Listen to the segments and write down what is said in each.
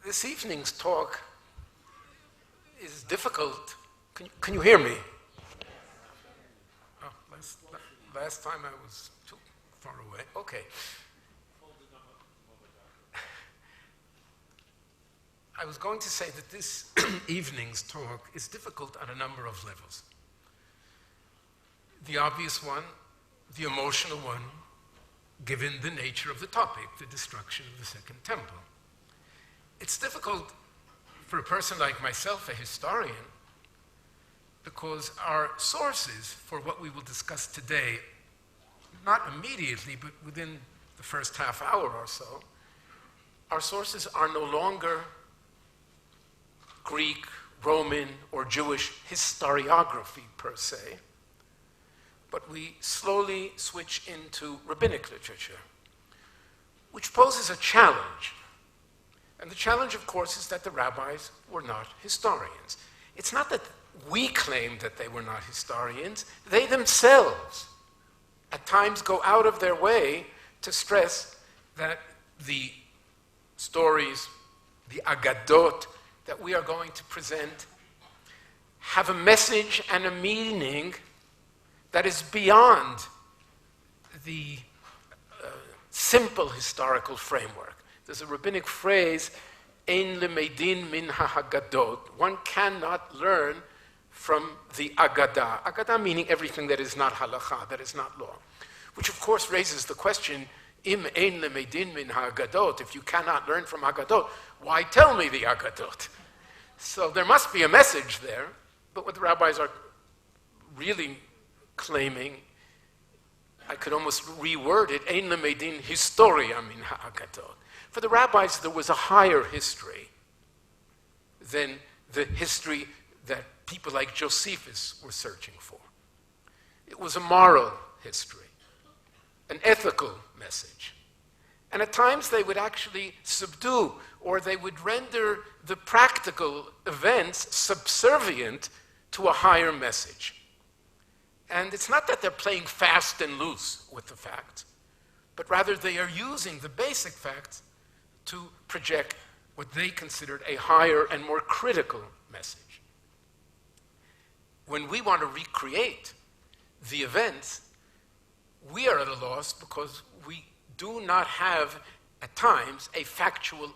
This evening's talk is difficult. Can you hear me? Oh, last time I was too far away. Okay. I was going to say that this evening's talk is difficult on a number of levels. The obvious one, the emotional one, given the nature of the topic, the destruction of the Second Temple. It's difficult for a person like myself, a historian, because our sources for what we will discuss today, not immediately, but within the first half hour or so, our sources are no longer Greek, Roman, or Jewish historiography per se, but we slowly switch into rabbinic literature, which poses a challenge. And the challenge, of course, is that the rabbis were not historians. It's not that we claim that they were not historians. They themselves at times go out of their way to stress that the stories, the agadot that we are going to present have a message and a meaning that is beyond the simple historical framework. There's a rabbinic phrase, ein lemeidin min ha'agadot. One cannot learn from the agadah. Agadah meaning everything that is not halacha, that is not law. Which of course raises the question, im ein lemeidin min ha'agadot. If you cannot learn from agadot, why tell me the agadot? So there must be a message there, but what the rabbis are really claiming, I could almost reword it, ein lemeidin historia min ha'agadot. For the rabbis, there was a higher history than the history that people like Josephus were searching for. It was a moral history, an ethical message. And at times they would actually subdue, or they would render the practical events subservient to a higher message. And it's not that they're playing fast and loose with the facts, but rather they are using the basic facts to project what they considered a higher and more critical message. When we want to recreate the events, we are at a loss because we do not have, at times, a factual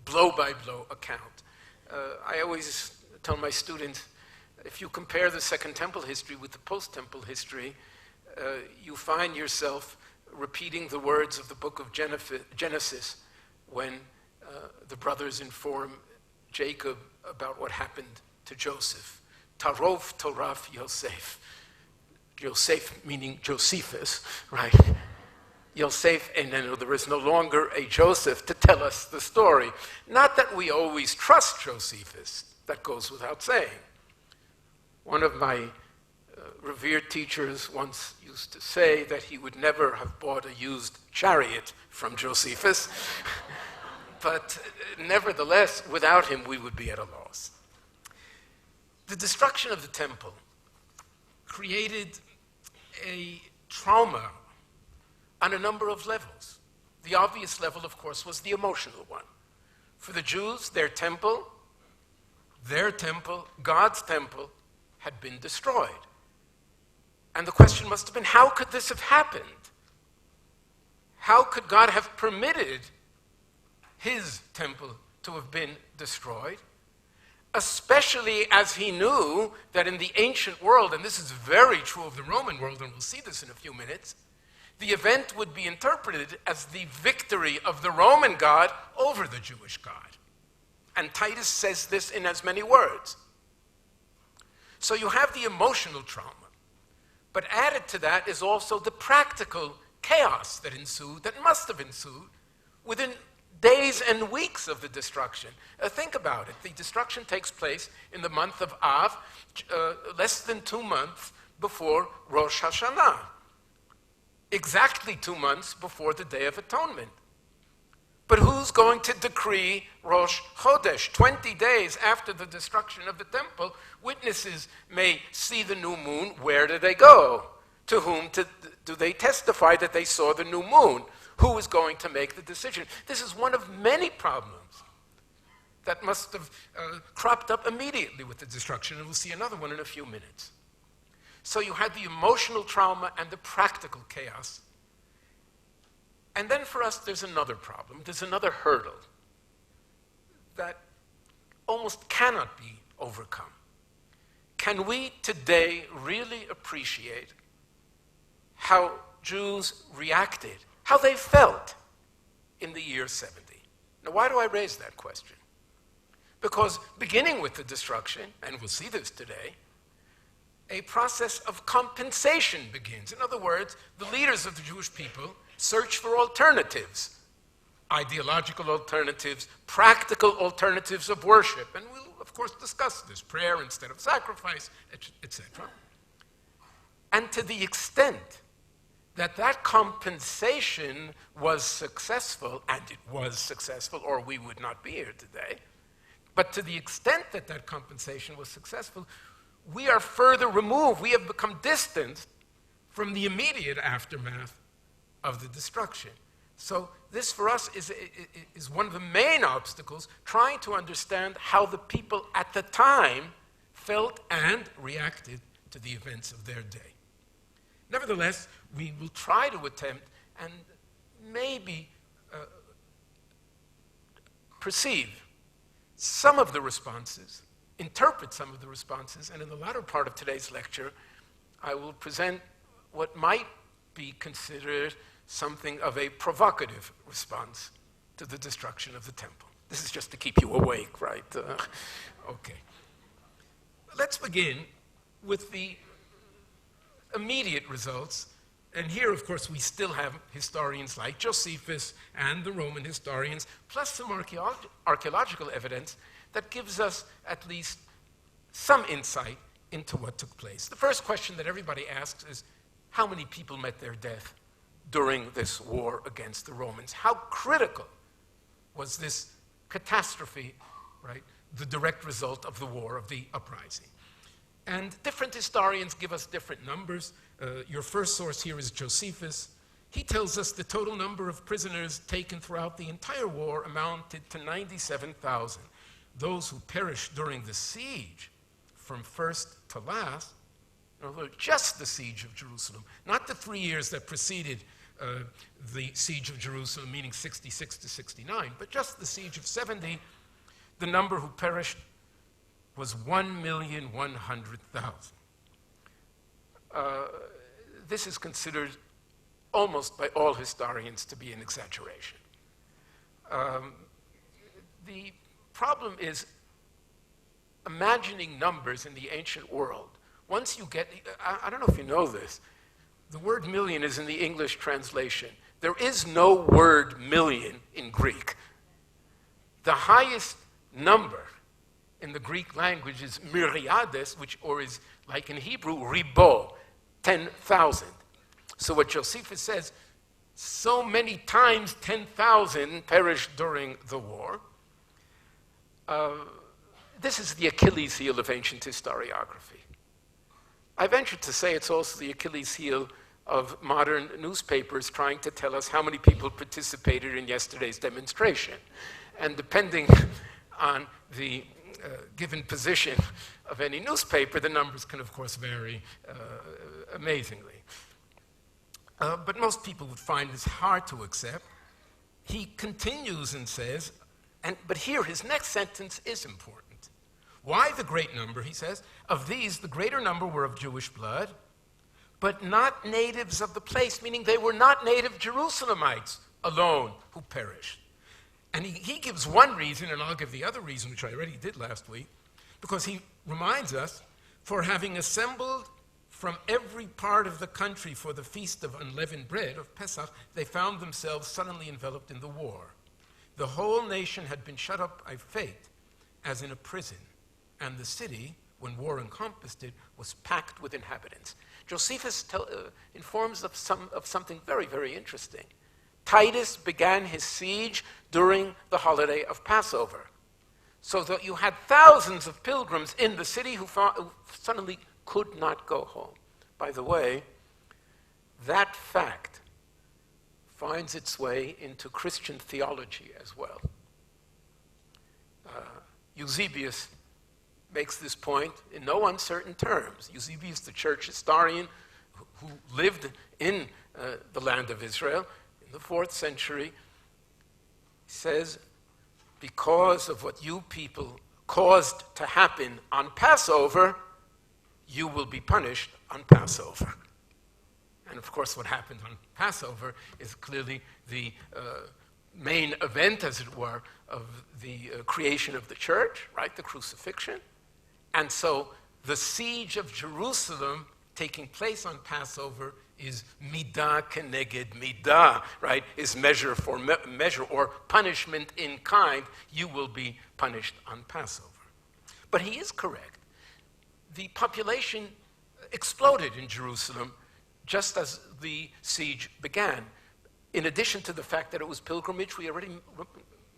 blow-by-blow account. I always tell my students, if you compare the Second Temple history with the post-Temple history, you find yourself repeating the words of the book of Genesis when the brothers inform Jacob about what happened to Joseph. Tarov Toraf Yosef. Yosef meaning Josephus, right? Yosef, and then there is no longer a Joseph to tell us the story. Not that we always trust Josephus, that goes without saying. One of my revered teachers once used to say that he would never have bought a used chariot from Josephus, but nevertheless, without him, we would be at a loss. The destruction of the temple created a trauma on a number of levels. The obvious level, of course, was the emotional one. For the Jews, their temple, God's temple, had been destroyed. And the question must have been, how could this have happened? How could God have permitted his temple to have been destroyed? Especially as he knew that in the ancient world, and this is very true of the Roman world, and we'll see this in a few minutes, the event would be interpreted as the victory of the Roman God over the Jewish God. And Titus says this in as many words. So you have the emotional trauma, but added to that is also the practical chaos that ensued, that must have ensued, within days and weeks of the destruction. Think about it. The destruction takes place in the month of Av, less than 2 months before Rosh Hashanah. Exactly 2 months before the Day of Atonement. But who's going to decree Rosh Chodesh? 20 days after the destruction of the temple, witnesses may see the new moon. Where do they go? To whom do they testify that they saw the new moon? Who is going to make the decision? This is one of many problems that must have cropped up immediately with the destruction, and we'll see another one in a few minutes. So you had the emotional trauma and the practical chaos. And then for us, there's another problem. There's another hurdle that almost cannot be overcome. Can we today really appreciate how Jews reacted, how they felt in the year 70? Now, why do I raise that question? Because beginning with the destruction, and we'll see this today, a process of compensation begins. In other words, the leaders of the Jewish people search for alternatives, ideological alternatives, practical alternatives of worship. And we'll, of course, discuss this, prayer instead of sacrifice, etc. And to the extent that that compensation was successful, and it was successful, or we would not be here today, but to the extent that that compensation was successful, we are further removed. We have become distant from the immediate aftermath of the destruction. So this, for us, is one of the main obstacles, trying to understand how the people at the time felt and reacted to the events of their day. Nevertheless, we will try to attempt and maybe perceive some of the responses, interpret some of the responses, and in the latter part of today's lecture, I will present what might be considered something of a provocative response to the destruction of the temple. This is just to keep you awake, right? Okay. Let's begin with the immediate results. And here, of course, we still have historians like Josephus and the Roman historians, plus some archaeological evidence that gives us at least some insight into what took place. The first question that everybody asks is, how many people met their death during this war against the Romans? How critical was this catastrophe, right, the direct result of the war, of the uprising? And different historians give us different numbers. Your first source here is Josephus. He tells us the total number of prisoners taken throughout the entire war amounted to 97,000. Those who perished during the siege, from first to last, just the siege of Jerusalem, not the 3 years that preceded the siege of Jerusalem, meaning 66 to 69, but just the siege of 70, the number who perished was 1,100,000. This is considered almost by all historians to be an exaggeration. The problem is imagining numbers in the ancient world. Once you get, I don't know if you know this, the word million is in the English translation. There is no word million in Greek. The highest number in the Greek language is myriades, or is like in Hebrew, ribo, 10,000. So what Josephus says, so many times 10,000 perished during the war. This is the Achilles heel of ancient historiography. I venture to say it's also the Achilles heel of modern newspapers trying to tell us how many people participated in yesterday's demonstration. And depending on the given position of any newspaper, the numbers can, of course, vary amazingly. But most people would find this hard to accept. He continues and says, but here his next sentence is important. Why the great number, he says, of these the greater number were of Jewish blood, but not natives of the place, meaning they were not native Jerusalemites alone who perished. And he gives one reason, and I'll give the other reason, which I already did last week, because he reminds us, for having assembled from every part of the country for the feast of unleavened bread, of Pesach, they found themselves suddenly enveloped in the war. The whole nation had been shut up by fate, as in a prison, and the city, when war encompassed it, was packed with inhabitants. Josephus informs of something very, very interesting. Titus began his siege during the holiday of Passover, so that you had thousands of pilgrims in the city who suddenly could not go home. By the way, that fact finds its way into Christian theology as well. Eusebius makes this point in no uncertain terms. Eusebius, the church historian who lived in the land of Israel in the 4th century, says, because of what you people caused to happen on Passover, you will be punished on Passover. And of course, what happened on Passover is clearly the main event, as it were, of the creation of the church, right? The crucifixion. And so the siege of Jerusalem taking place on Passover is midah keneged midah, right? Is measure for measure, or punishment in kind. You will be punished on Passover. But he is correct. The population exploded in Jerusalem just as the siege began. In addition to the fact that it was pilgrimage, we already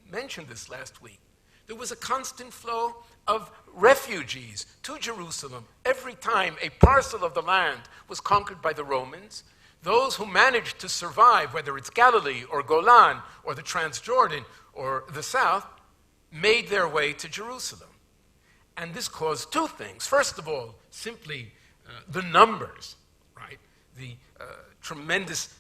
mentioned this last week. There was a constant flow of refugees to Jerusalem. Every time a parcel of the land was conquered by the Romans, those who managed to survive, whether it's Galilee or Golan or the Transjordan or the south, made their way to Jerusalem. And this caused two things. First of all, simply the numbers, right? The tremendous,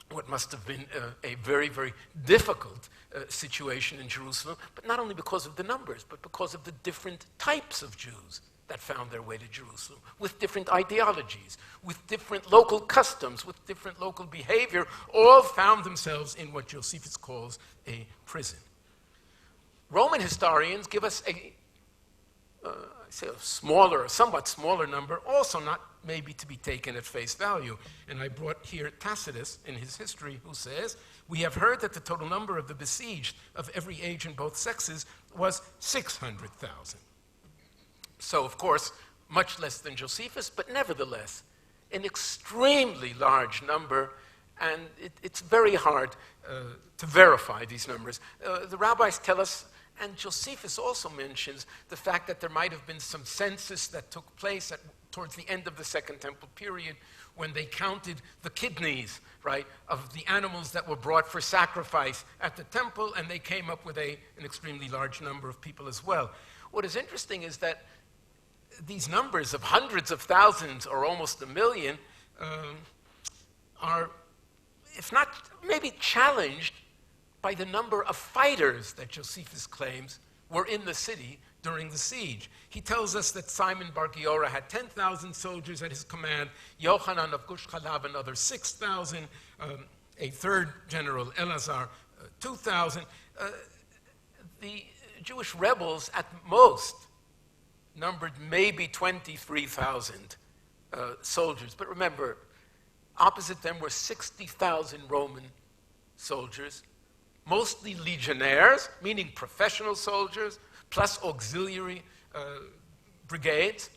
what must have been a very, very difficult situation in Jerusalem, but not only because of the numbers, but because of the different types of Jews that found their way to Jerusalem, with different ideologies, with different local customs, with different local behavior, all found themselves in what Josephus calls a prison. Roman historians give us a somewhat smaller number, also not maybe to be taken at face value. And I brought here Tacitus in his history, who says, we have heard that the total number of the besieged of every age and both sexes was 600,000. So, of course, much less than Josephus, but nevertheless, an extremely large number, and it's very hard to verify these numbers. The rabbis tell us, and Josephus also mentions, the fact that there might have been some census that took place towards the end of the Second Temple period when they counted the kidneys, right, of the animals that were brought for sacrifice at the temple, and they came up with an extremely large number of people as well. What is interesting is that these numbers of hundreds of thousands or almost a million are, if not maybe challenged, by the number of fighters that Josephus claims were in the city during the siege. He tells us that Simon Bar Giora had 10,000 soldiers at his command, Yochanan of Gush Chalav another 6,000, a third general, Elazar, 2,000. The Jewish rebels at most numbered maybe 23,000 soldiers. But remember, opposite them were 60,000 Roman soldiers, mostly legionnaires, meaning professional soldiers, plus auxiliary brigades.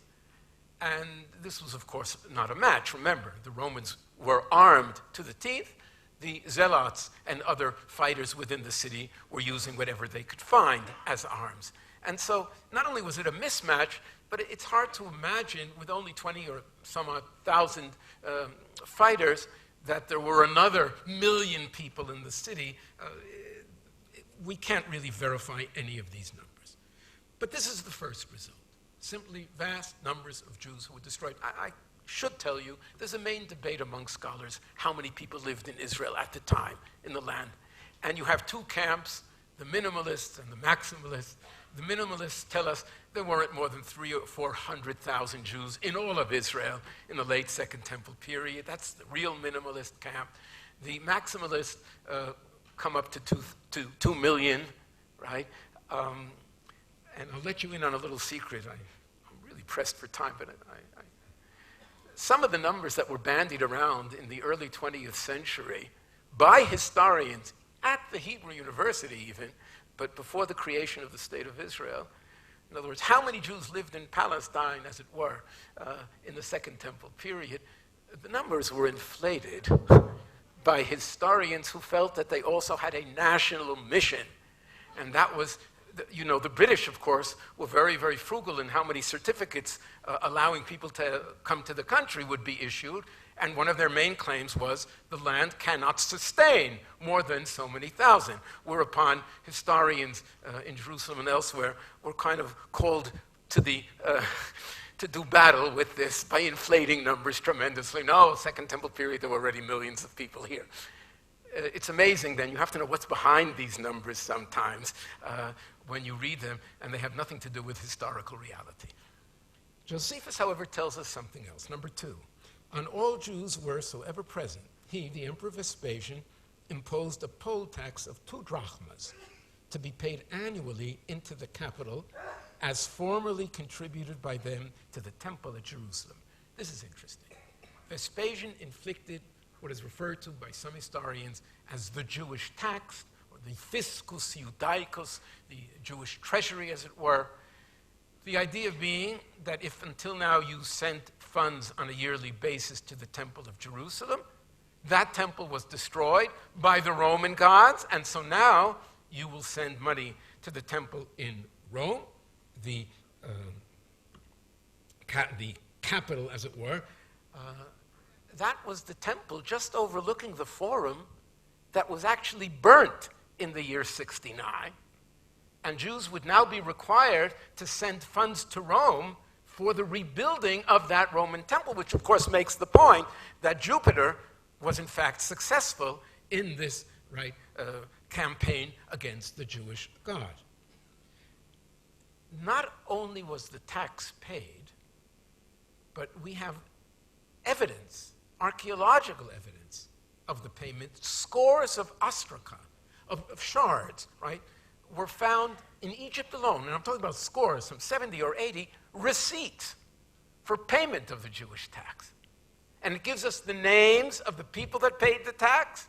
And this was, of course, not a match. Remember, the Romans were armed to the teeth. The zealots and other fighters within the city were using whatever they could find as arms. And so not only was it a mismatch, but it's hard to imagine with only 20 or some odd thousand fighters that there were another million people in the city. We can't really verify any of these numbers. But this is the first result. Simply vast numbers of Jews who were destroyed. I should tell you, there's a main debate among scholars how many people lived in Israel at the time in the land. And you have two camps, the minimalists and the maximalists. The minimalists tell us there weren't more than 300,000 or 400,000 Jews in all of Israel in the late Second Temple period. That's the real minimalist camp. The maximalists come up to 2 million, right? And I'll let you in on a little secret. I'm really pressed for time, but some of the numbers that were bandied around in the early 20th century by historians at the Hebrew University even, but before the creation of the State of Israel. In other words, how many Jews lived in Palestine, as it were, in the Second Temple period? The numbers were inflated by historians who felt that they also had a national mission. And that was, the British, of course, were very, very frugal in how many certificates allowing people to come to the country would be issued. And one of their main claims was the land cannot sustain more than so many thousand, whereupon historians in Jerusalem and elsewhere were kind of called to do battle with this by inflating numbers tremendously. No, Second Temple period, there were already millions of people here. It's amazing then, you have to know what's behind these numbers sometimes when you read them, and they have nothing to do with historical reality. Josephus, however, tells us something else. Number 2, on all Jews wheresoever present, he, the Emperor Vespasian, imposed a poll tax of 2 drachmas to be paid annually into the capital as formerly contributed by them to the temple at Jerusalem. This is interesting. Vespasian inflicted what is referred to by some historians as the Jewish tax, or the fiscus Judaicus, the Jewish treasury, as it were. The idea being that if until now you sent funds on a yearly basis to the Temple of Jerusalem, that temple was destroyed by the Roman gods, and so now you will send money to the temple in Rome, the capital, as it were. That was the temple just overlooking the forum that was actually burnt in the year 69. And Jews would now be required to send funds to Rome for the rebuilding of that Roman temple, which of course makes the point that Jupiter was in fact successful in this campaign against the Jewish God. Not only was the tax paid, but we have evidence, archaeological evidence of the payment. Scores of ostraca, of shards, were found in Egypt alone, and I'm talking about scores, some 70 or 80 receipts for payment of the Jewish tax. And it gives us the names of the people that paid the tax.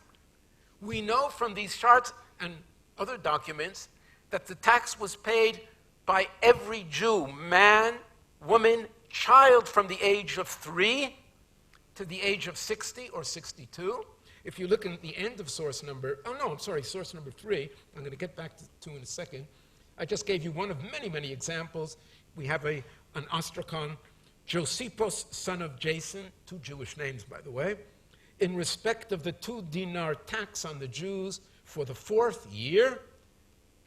We know from these shards and other documents that the tax was paid by every Jew, man, woman, child from the age of 3 to the age of 60 or 62. If you look at the end of source number 3, I'm going to get back to 2 in a second. I just gave you one of many, many examples. We have an ostracon, Josephus, son of Jason, 2 Jewish names, by the way, in respect of the 2 dinar tax on the Jews for the 4th year.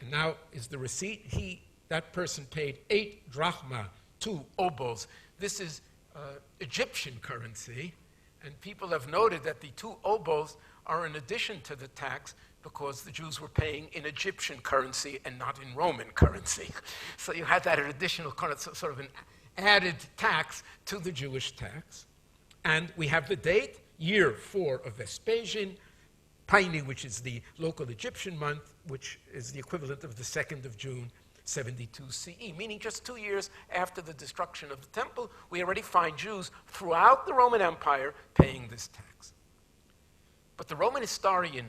And now is the receipt. That person paid 8 drachma, 2 obos. This is Egyptian currency. And people have noted that the 2 obos are in addition to the tax because the Jews were paying in Egyptian currency and not in Roman currency. So you had that additional sort of an added tax to the Jewish tax. And we have the date, year 4 of Vespasian, Paini, which is the local Egyptian month, which is the equivalent of the 2nd of June, 72 CE, meaning just 2 years after the destruction of the temple, we already find Jews throughout the Roman Empire paying this tax. But the Roman historian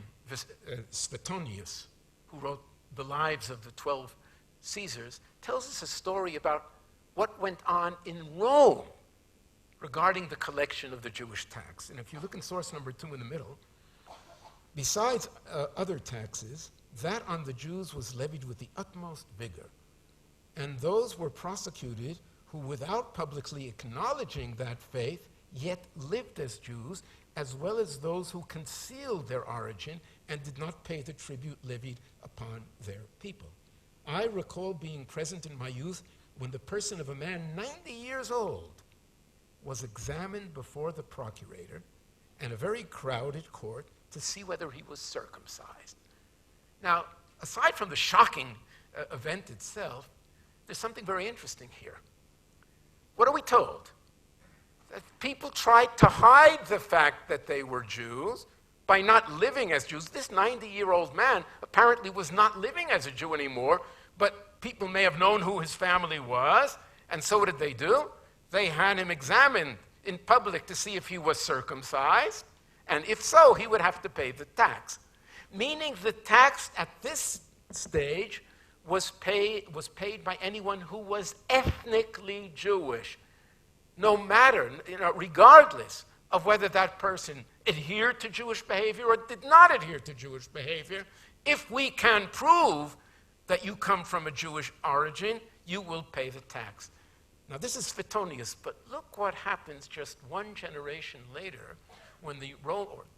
Suetonius, who wrote the lives of the 12 Caesars, tells us a story about what went on in Rome regarding the collection of the Jewish tax. And if you look in source number 2 in the middle, besides other taxes, that on the Jews was levied with the utmost vigor. And those were prosecuted who, without publicly acknowledging that faith, yet lived as Jews, as well as those who concealed their origin and did not pay the tribute levied upon their people. I recall being present in my youth when the person of a man 90 years old was examined before the procurator in a very crowded court to see whether he was circumcised. Now, aside from the shocking event itself, there's something very interesting here. What are we told? That people tried to hide the fact that they were Jews by not living as Jews. This 90-year-old man apparently was not living as a Jew anymore, but people may have known who his family was, and so what did they do? They had him examined in public to see if he was circumcised, and if so, he would have to pay the tax. Meaning the tax at this stage was paid by anyone who was ethnically Jewish, no matter, regardless of whether that person adhered to Jewish behavior or did not adhere to Jewish behavior. If we can prove that you come from a Jewish origin, you will pay the tax. Now this is Suetonius, but look what happens just one generation later, or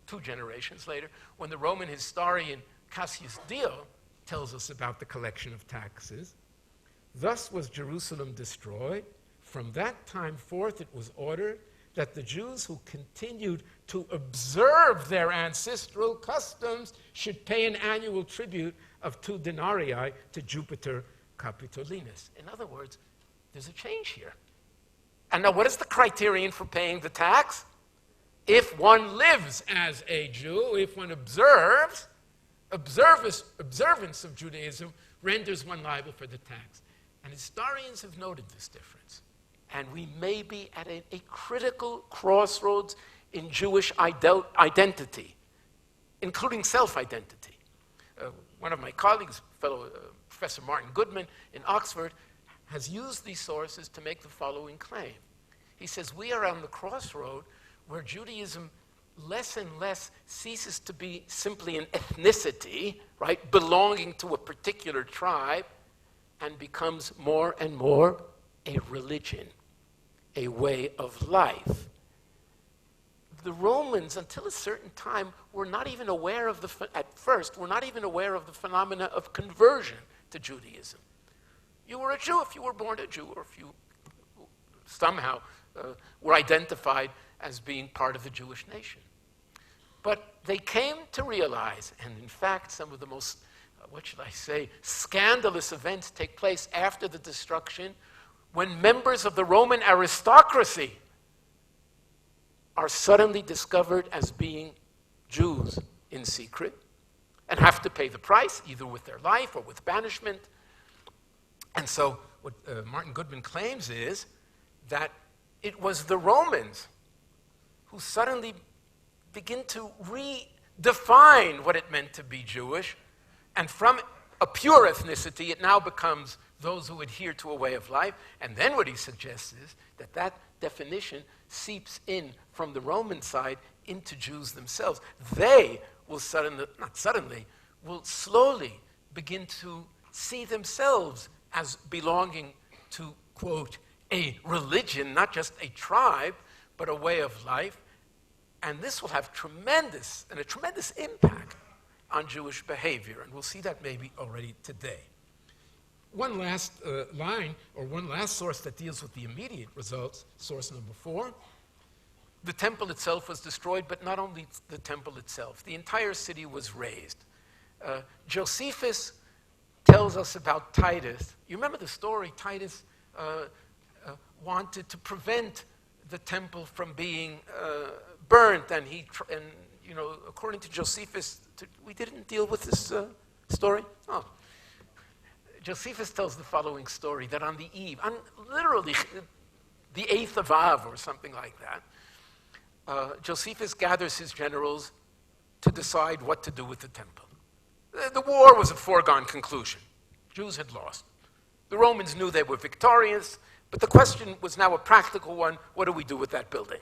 2 generations later, when the Roman historian Cassius Dio tells us about the collection of taxes. Thus was Jerusalem destroyed. From that time forth it was ordered that the Jews who continued to observe their ancestral customs should pay an annual tribute of 2 denarii to Jupiter Capitolinus. In other words, there's a change here. And now what is the criterion for paying the tax? If one lives as a Jew, if one observance of Judaism renders one liable for the tax. And historians have noted this difference. And we may be at a critical crossroads in Jewish identity, including self-identity. One of my colleagues, Professor Martin Goodman in Oxford, has used these sources to make the following claim. He says, we are on the crossroad where Judaism less and less ceases to be simply an ethnicity, right, belonging to a particular tribe, and becomes more and more a religion, a way of life. The Romans, until a certain time, were not even aware of were not even aware of the phenomena of conversion to Judaism. You were a Jew if you were born a Jew, or if you somehow were identified as being part of the Jewish nation. But they came to realize, and in fact, some of the most, scandalous events take place after the destruction, when members of the Roman aristocracy are suddenly discovered as being Jews in secret and have to pay the price, either with their life or with banishment. And so what Martin Goodman claims is that it was the Romans who suddenly begin to redefine what it meant to be Jewish, and from a pure ethnicity, it now becomes those who adhere to a way of life. And then what he suggests is that that definition seeps in from the Roman side into Jews themselves. They will will slowly begin to see themselves as belonging to, quote, a religion, not just a tribe, but a way of life. And this will have a tremendous impact on Jewish behavior, and we'll see that maybe already today. One last line, or one last source that deals with the immediate results, source number 4. The temple itself was destroyed, but not only the temple itself. The entire city was razed. Josephus tells us about Titus. You remember the story? Titus wanted to prevent the temple from being burnt, and according to Josephus, we didn't deal with this story? Oh. Josephus tells the following story, that on the eve, on literally the 8th of Av or something like that, Josephus gathers his generals to decide what to do with the temple. The war was a foregone conclusion. Jews had lost. The Romans knew they were victorious, but the question was now a practical one: what do we do with that building?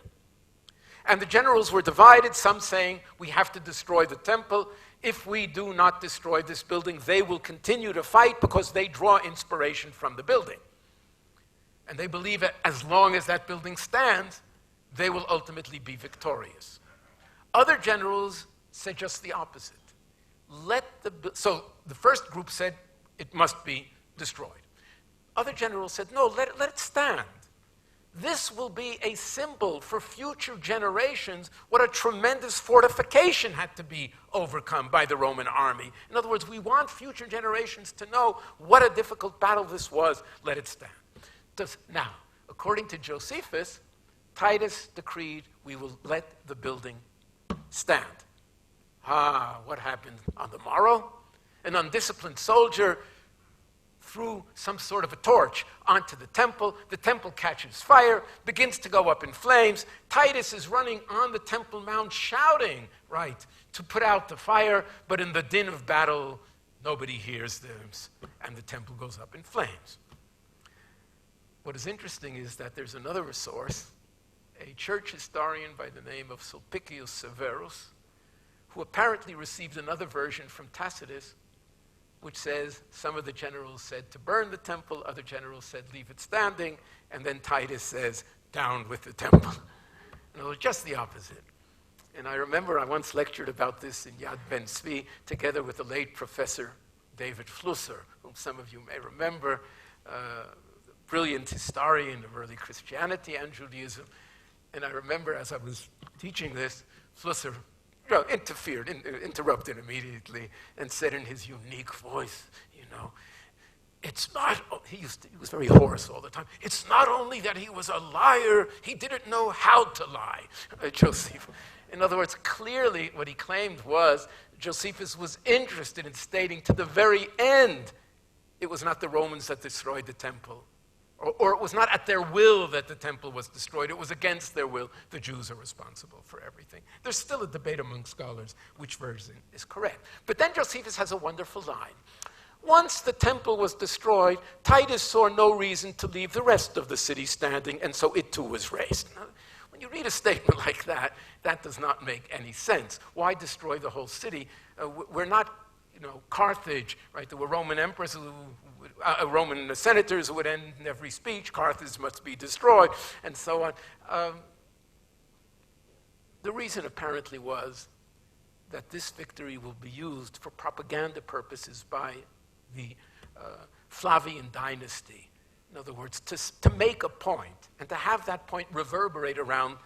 And the generals were divided, some saying, we have to destroy the temple. If we do not destroy this building, they will continue to fight because they draw inspiration from the building. And they believe that as long as that building stands, they will ultimately be victorious. Other generals said just the opposite. So the first group said it must be destroyed. Other generals said, no, let it stand. This will be a symbol for future generations what a tremendous fortification had to be overcome by the Roman army. In other words, we want future generations to know what a difficult battle this was. Let it stand. Now, according to Josephus, Titus decreed we will let the building stand. What happened on the morrow? An undisciplined soldier threw some sort of a torch onto the temple. The temple catches fire, begins to go up in flames. Titus is running on the Temple Mount shouting, to put out the fire, but in the din of battle, nobody hears them, and the temple goes up in flames. What is interesting is that there's another source, a church historian by the name of Sulpicius Severus, who apparently received another version from Tacitus, which says some of the generals said to burn the temple, other generals said leave it standing, and then Titus says down with the temple. And it was just the opposite. And I remember I once lectured about this in Yad Ben Tzvi together with the late Professor David Flusser, whom some of you may remember, brilliant historian of early Christianity and Judaism. And I remember as I was teaching this, Flusser interrupted immediately and said in his unique voice, it's not, he was very hoarse all the time, it's not only that he was a liar, he didn't know how to lie, Josephus. In other words, clearly what he claimed was Josephus was interested in stating to the very end it was not the Romans that destroyed the temple, or it was not at their will that the temple was destroyed. It was against their will. The Jews are responsible for everything. There's still a debate among scholars which version is correct. But then Josephus has a wonderful line. Once the temple was destroyed, Titus saw no reason to leave the rest of the city standing, and so it too was razed. Now, when you read a statement like that, that does not make any sense. Why destroy the whole city? We're not, Carthage, right? There were Roman emperors Roman senators who would end every speech, Carthage must be destroyed, and so on. The reason apparently was that this victory will be used for propaganda purposes by the Flavian dynasty. In other words, to make a point and to have that point reverberate around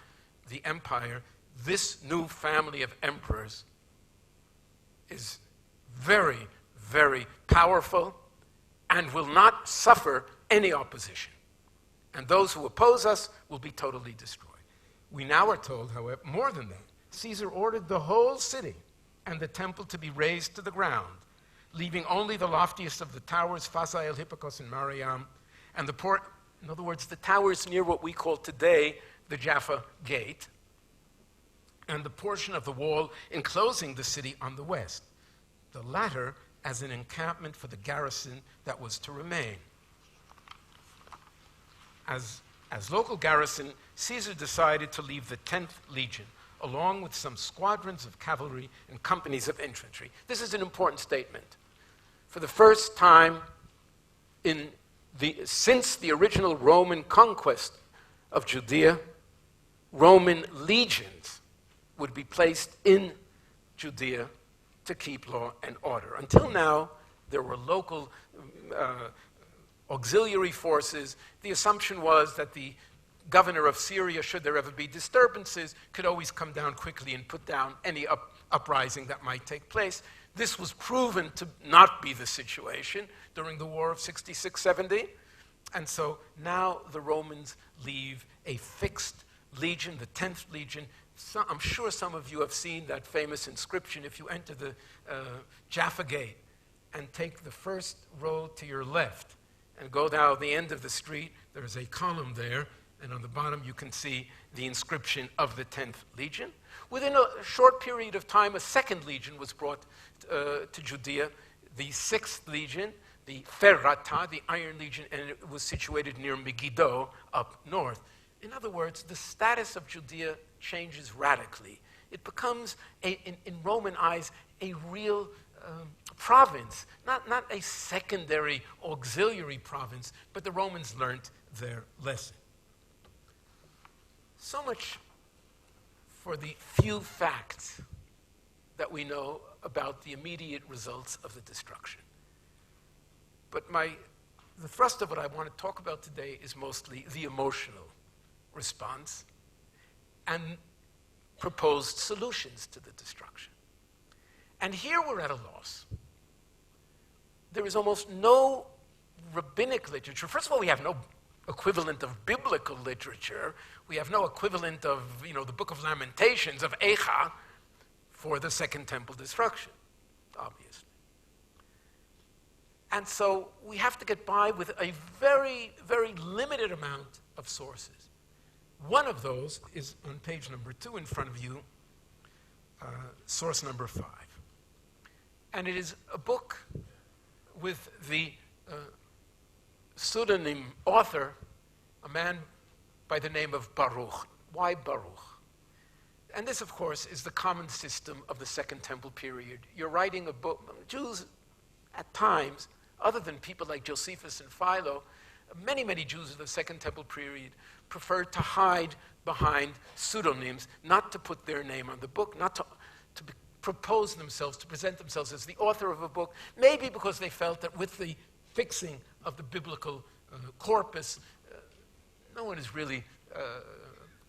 the empire, this new family of emperors is very, very powerful and will not suffer any opposition. And those who oppose us will be totally destroyed. We now are told, however, more than that. Caesar ordered the whole city and the temple to be razed to the ground, leaving only the loftiest of the towers, Phasael, Hippokos, and Mariam, and the port, in other words, the towers near what we call today the Jaffa Gate, and the portion of the wall enclosing the city on the west, the latter as an encampment for the garrison that was to remain. As local garrison, Caesar decided to leave the 10th Legion, along with some squadrons of cavalry and companies of infantry. This is an important statement. For the first time since the original Roman conquest of Judea, Roman legions would be placed in Judea to keep law and order. Until now, there were local auxiliary forces. The assumption was that the governor of Syria, should there ever be disturbances, could always come down quickly and put down any uprising that might take place. This was proven to not be the situation during the War of 66-70. And so now the Romans leave a fixed legion, the 10th Legion. So I'm sure some of you have seen that famous inscription. If you enter the Jaffa Gate and take the first road to your left and go down the end of the street, there's a column there, and on the bottom you can see the inscription of the 10th Legion. Within a short period of time, a second legion was brought to Judea, the 6th Legion, the Ferrata, the Iron Legion, and it was situated near Megiddo up north. In other words, the status of Judea changes radically. It becomes, in Roman eyes, a real province, not a secondary auxiliary province, but the Romans learned their lesson. So much for the few facts that we know about the immediate results of the destruction. But the thrust of what I want to talk about today is mostly the emotional response and proposed solutions to the destruction. And here we're at a loss. There is almost no rabbinic literature. First of all, we have no equivalent of biblical literature. We have no equivalent of, the Book of Lamentations, of Eicha, for the Second Temple destruction, obviously. And so we have to get by with a very, very limited amount of sources. One of those is on page number 2 in front of you, source number 5. And it is a book with the pseudonym author, a man by the name of Baruch. Why Baruch? And this, of course, is the common system of the Second Temple period. You're writing a book. Jews at times, other than people like Josephus and Philo, many, many Jews of the Second Temple period preferred to hide behind pseudonyms, not to put their name on the book, not to propose themselves, to present themselves as the author of a book, maybe because they felt that with the fixing of the biblical corpus, no one is really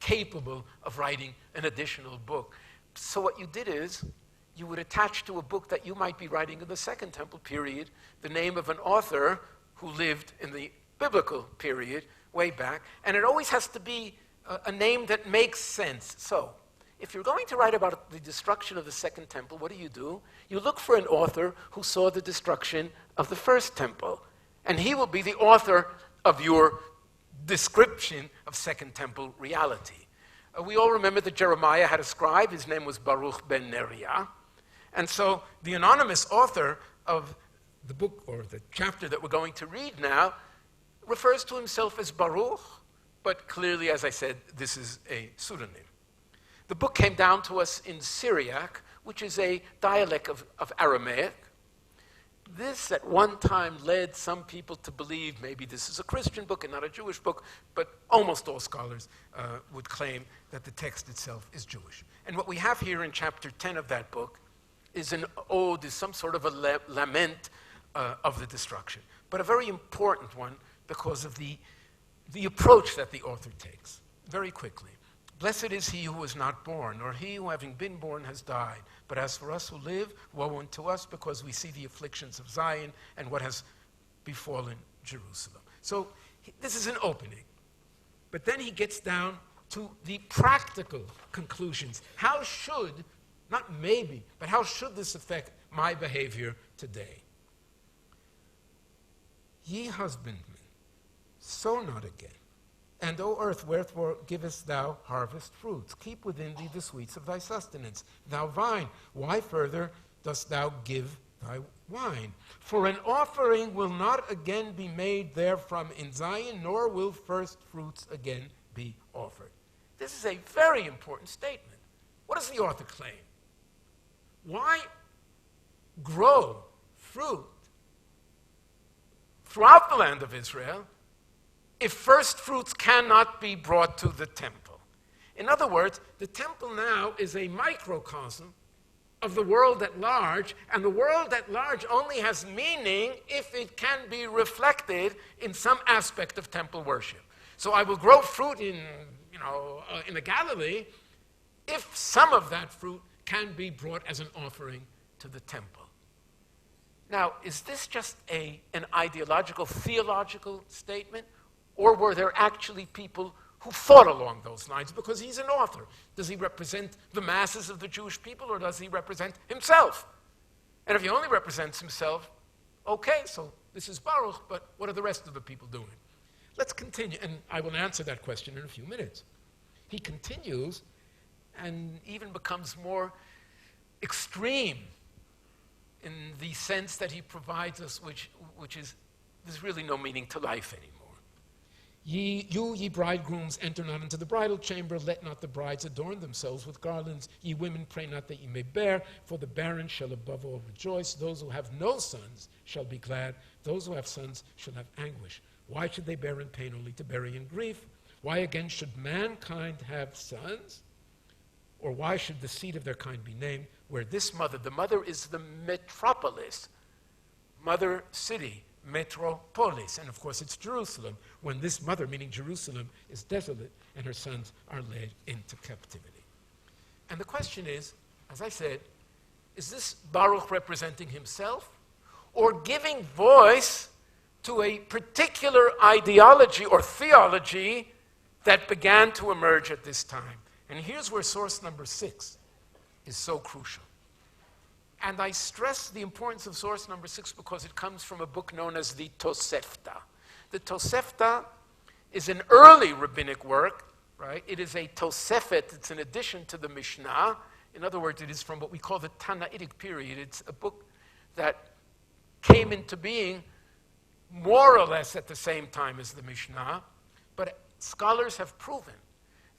capable of writing an additional book. So what you did is, you would attach to a book that you might be writing in the Second Temple period the name of an author who lived in the biblical period, way back, and it always has to be a name that makes sense. So, if you're going to write about the destruction of the Second Temple, what do? You look for an author who saw the destruction of the First Temple, and he will be the author of your description of Second Temple reality. We all remember that Jeremiah had a scribe. His name was Baruch ben Neriah. And so the anonymous author of the book, or the chapter that we're going to read now, refers to himself as Baruch, but clearly, as I said, this is a pseudonym. The book came down to us in Syriac, which is a dialect of Aramaic. This at one time led some people to believe maybe this is a Christian book and not a Jewish book, but almost all scholars would claim that the text itself is Jewish. And what we have here in chapter 10 of that book is an ode, is some sort of a lament of the destruction, but a very important one because of the approach that the author takes. Very quickly. Blessed is he who was not born, or he who having been born has died. But as for us who live, woe unto us, because we see the afflictions of Zion and what has befallen Jerusalem. So this is an opening. But then he gets down to the practical conclusions. How should, not maybe, but how should this affect my behavior today? Ye husbandmen, sow not again. And, O earth, wherefore givest thou harvest fruits? Keep within thee the sweets of thy sustenance. Thou vine, why further dost thou give thy wine? For an offering will not again be made therefrom in Zion, nor will first fruits again be offered. This is a very important statement. What does the author claim? Why grow fruit throughout the land of Israel if first fruits cannot be brought to the temple? In other words, the temple now is a microcosm of the world at large, and the world at large only has meaning if it can be reflected in some aspect of temple worship. So I will grow fruit in the Galilee if some of that fruit can be brought as an offering to the temple. Now, is this just an ideological, theological statement? Or were there actually people who thought along those lines? Because he's an author. Does he represent the masses of the Jewish people, or does he represent himself? And if he only represents himself, okay, so this is Baruch, but what are the rest of the people doing? Let's continue, and I will answer that question in a few minutes. He continues and even becomes more extreme in the sense that he provides us, which is, there's really no meaning to life anymore. Ye bridegrooms, enter not into the bridal chamber, let not the brides adorn themselves with garlands. Ye women, pray not that ye may bear, for the barren shall above all rejoice. Those who have no sons shall be glad. Those who have sons shall have anguish. Why should they bear in pain only to bury in grief? Why again should mankind have sons? Or why should the seed of their kind be named? Where this mother, the mother is the metropolis, mother city, metropolis, and of course it's Jerusalem, when this mother, meaning Jerusalem, is desolate and her sons are led into captivity. And the question is, as I said, is this Baruch representing himself or giving voice to a particular ideology or theology that began to emerge at this time? And here's where source number 6 is so crucial. And I stress the importance of source number 6 because it comes from a book known as the Tosefta. The Tosefta is an early rabbinic work, right? It is a Tosefet, it's an addition to the Mishnah. In other words, it is from what we call the Tanaitic period. It's a book that came into being more or less at the same time as the Mishnah, but scholars have proven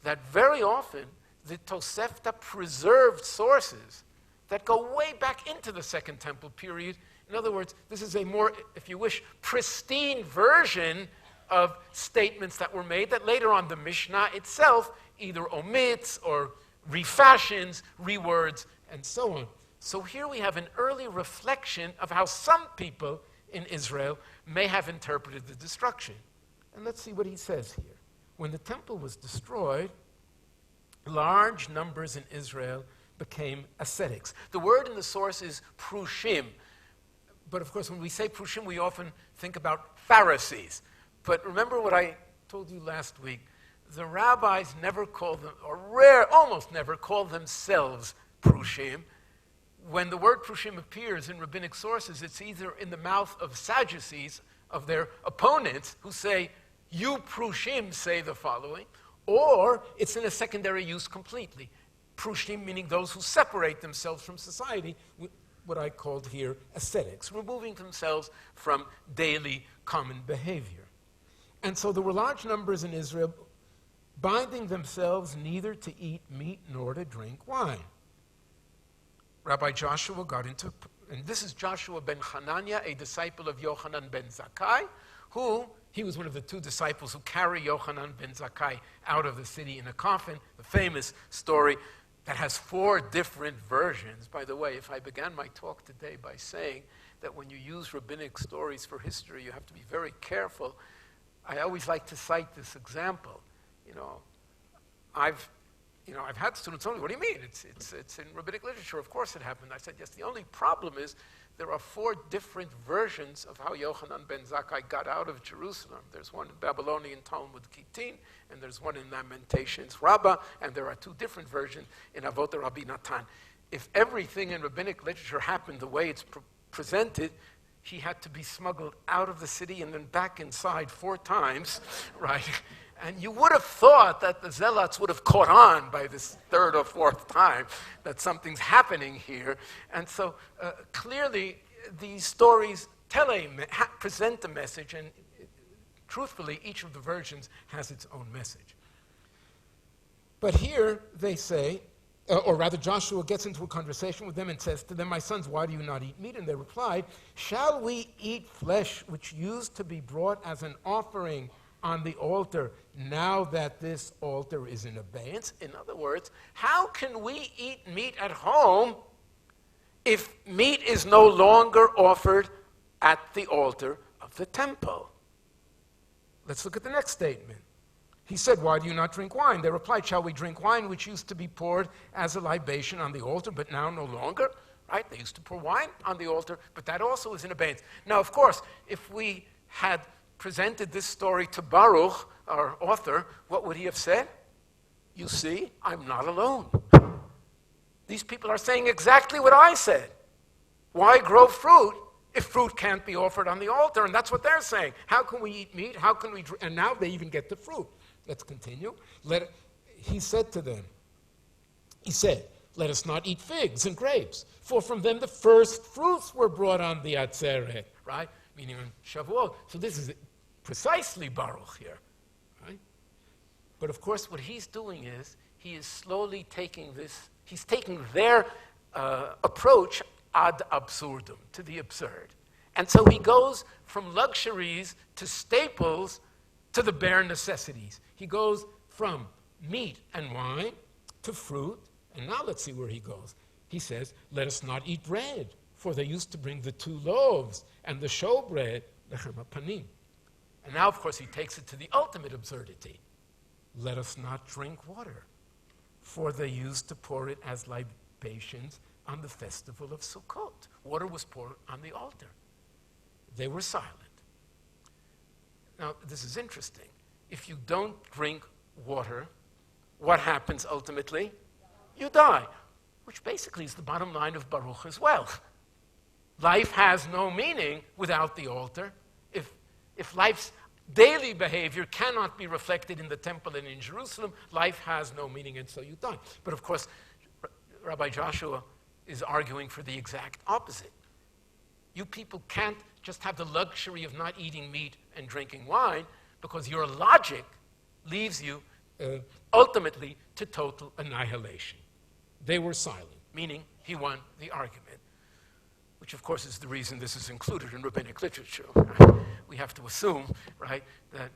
that very often the Tosefta preserved sources that go way back into the Second Temple period In other words, this is a more, if you wish, pristine version of statements that were made that later on the Mishnah itself either omits or refashions, rewords, and so on. So here we have an early reflection of how some people in Israel may have interpreted the destruction. And let's see what he says here. When the temple was destroyed, large numbers in Israel became ascetics. The word in the source is prushim. But of course, when we say prushim, we often think about Pharisees. But remember what I told you last week. The rabbis never called them, or almost never called themselves prushim. When the word prushim appears in rabbinic sources, it's either in the mouth of Sadducees, of their opponents, who say, you prushim say the following, or it's in a secondary use completely. Prushim meaning those who separate themselves from society, what I called here ascetics, removing themselves from daily common behavior. And so there were large numbers in Israel binding themselves neither to eat meat nor to drink wine. Rabbi Joshua got into, and this is Joshua ben Hananiah, a disciple of Yochanan ben Zakkai, he was one of the two disciples who carry Yochanan ben Zakkai out of the city in a coffin, the famous story that has 4 different versions. By the way, if I began my talk today by saying that when you use rabbinic stories for history, you have to be very careful, I always like to cite this example. I've had students tell me, what do you mean? It's in rabbinic literature. Of course it happened. I said, yes, the only problem is there are 4 different versions of how Yochanan ben Zakkai got out of Jerusalem. There's one in Babylonian Talmud Kittin, and there's one in Lamentations Rabbah, and there are 2 different versions in Avot Rabbi Natan. If everything in rabbinic literature happened the way it's presented, he had to be smuggled out of the city and then back inside 4 times, right? And you would have thought that the zealots would have caught on by this 3rd or 4th time that something's happening here. And so clearly these stories present a message, and truthfully each of the versions has its own message. But here they say, or rather Joshua gets into a conversation with them and says to them, my sons, why do you not eat meat? And they replied, shall we eat flesh which used to be brought as an offering on the altar now that this altar is in abeyance? In other words, how can we eat meat at home if meat is no longer offered at the altar of the temple? Let's look at the next statement. He said, why do you not drink wine? They replied, shall we drink wine which used to be poured as a libation on the altar, but now no longer? Right? They used to pour wine on the altar, but that also is in abeyance. Now, of course, if we had presented this story to Baruch, our author, what would he have said? You see, I'm not alone. These people are saying exactly what I said. Why grow fruit if fruit can't be offered on the altar? And that's what they're saying. How can we eat meat? How can we drink? And now they even get the fruit. Let's continue. He said to them, let us not eat figs and grapes, for from them the first fruits were brought on the Atzeret, right? Meaning on Shavuot. So this is precisely Baruch here, right? But of course what he's doing is, he is slowly taking he's taking their approach ad absurdum, to the absurd. And so he goes from luxuries to staples to the bare necessities. He goes from meat and wine to fruit, and now let's see where he goes. He says, let us not eat bread, for they used to bring the 2 loaves and the showbread, lechem hapanim. And now, of course, he takes it to the ultimate absurdity. Let us not drink water, for they used to pour it as libations on the festival of Sukkot. Water was poured on the altar. They were silent. Now, this is interesting. If you don't drink water, what happens ultimately? You die, which basically is the bottom line of Baruch as well. Life has no meaning without the altar. If life's daily behavior cannot be reflected in the temple and in Jerusalem, life has no meaning, and so you die. But of course, Rabbi Joshua is arguing for the exact opposite. You people can't just have the luxury of not eating meat and drinking wine, because your logic leaves you ultimately to total annihilation. They were silent, meaning he won the argument. which of course is the reason this is included in rabbinic literature. We have to assume, right, that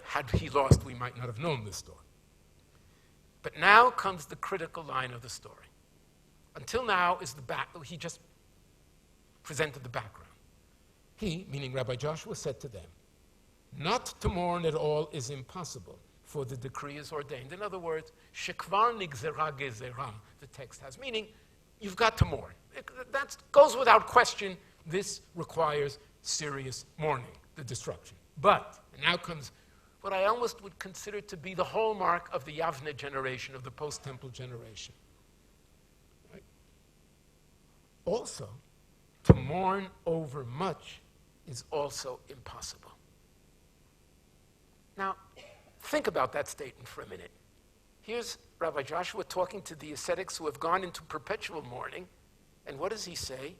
had he lost, we might not have known this story. But now comes the critical line of the story. Until now is he just presented the background. He, meaning Rabbi Joshua, said to them, not to mourn at all is impossible, for the decree is ordained. In other words, shekvar nigzera gezerah, the text has, meaning you've got to mourn. That goes without question. This requires serious mourning, the destruction. But, and now comes what I almost would consider to be the hallmark of the Yavne generation, of the post-temple generation. Right? Also, to mourn over much is also impossible. Now, think about that statement for a minute. Here's Rabbi Joshua talking to the ascetics who have gone into perpetual mourning, and what does he say?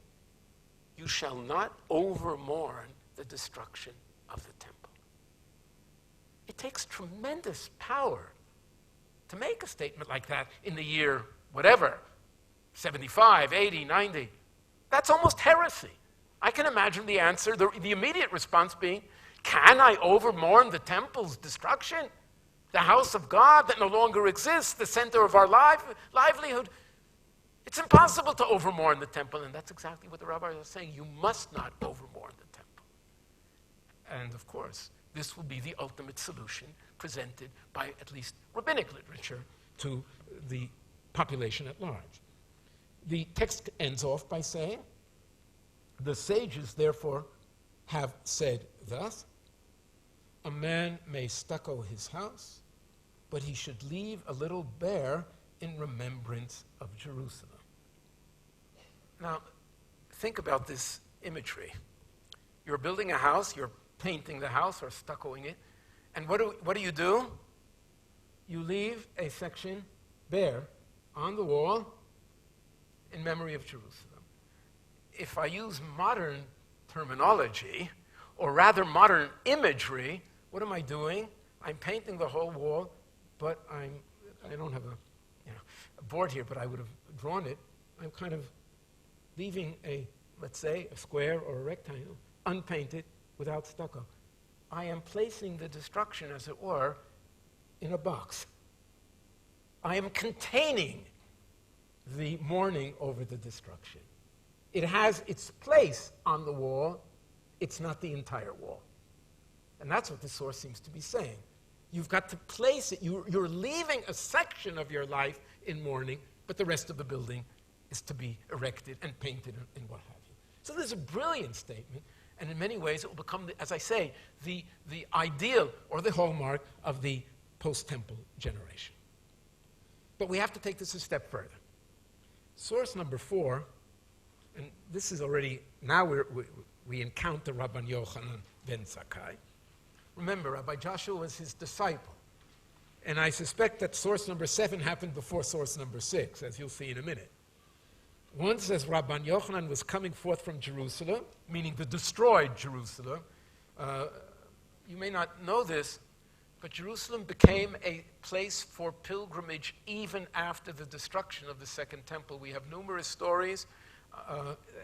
You shall not overmourn the destruction of the temple. It takes tremendous power to make a statement like that in the year whatever, 75, 80, 90. That's almost heresy. I can imagine the answer, the immediate response being, can I overmourn the temple's destruction? The house of God that no longer exists, the center of our livelihood. It's impossible to overmourn the temple, and that's exactly what the rabbis are saying. You must not overmourn the temple. And of course, this will be the ultimate solution presented by at least rabbinic literature to the population at large. The text ends off by saying, the sages therefore have said thus, a man may stucco his house, but he should leave a little bare in remembrance of Jerusalem. Now, think about this imagery. You're building a house, you're painting the house or stuccoing it, and what do you do? You leave a section bare on the wall in memory of Jerusalem. If I use modern terminology, or rather modern imagery, what am I doing? I'm painting the whole wall, but I don't have a board here, but I would have drawn it. I'm kind of leaving let's say, a square or a rectangle, unpainted, without stucco. I am placing the destruction, as it were, in a box. I am containing the mourning over the destruction. It has its place on the wall. It's not the entire wall. And that's what the source seems to be saying. You've got to place it. You're leaving a section of your life in mourning, but the rest of the building is to be erected and painted and what have you. So this is a brilliant statement, and in many ways it will become, as I say, the ideal or the hallmark of the post-temple generation. But we have to take this a step further. Source number 4, and this is already, now we encounter Rabban Yochanan ben Zakkai. Remember, Rabbi Joshua was his disciple. And I suspect that source number 7 happened before source number 6, as you'll see in a minute. Once, as Rabban Yochanan was coming forth from Jerusalem, meaning the destroyed Jerusalem, you may not know this, but Jerusalem became a place for pilgrimage even after the destruction of the Second Temple. We have numerous stories,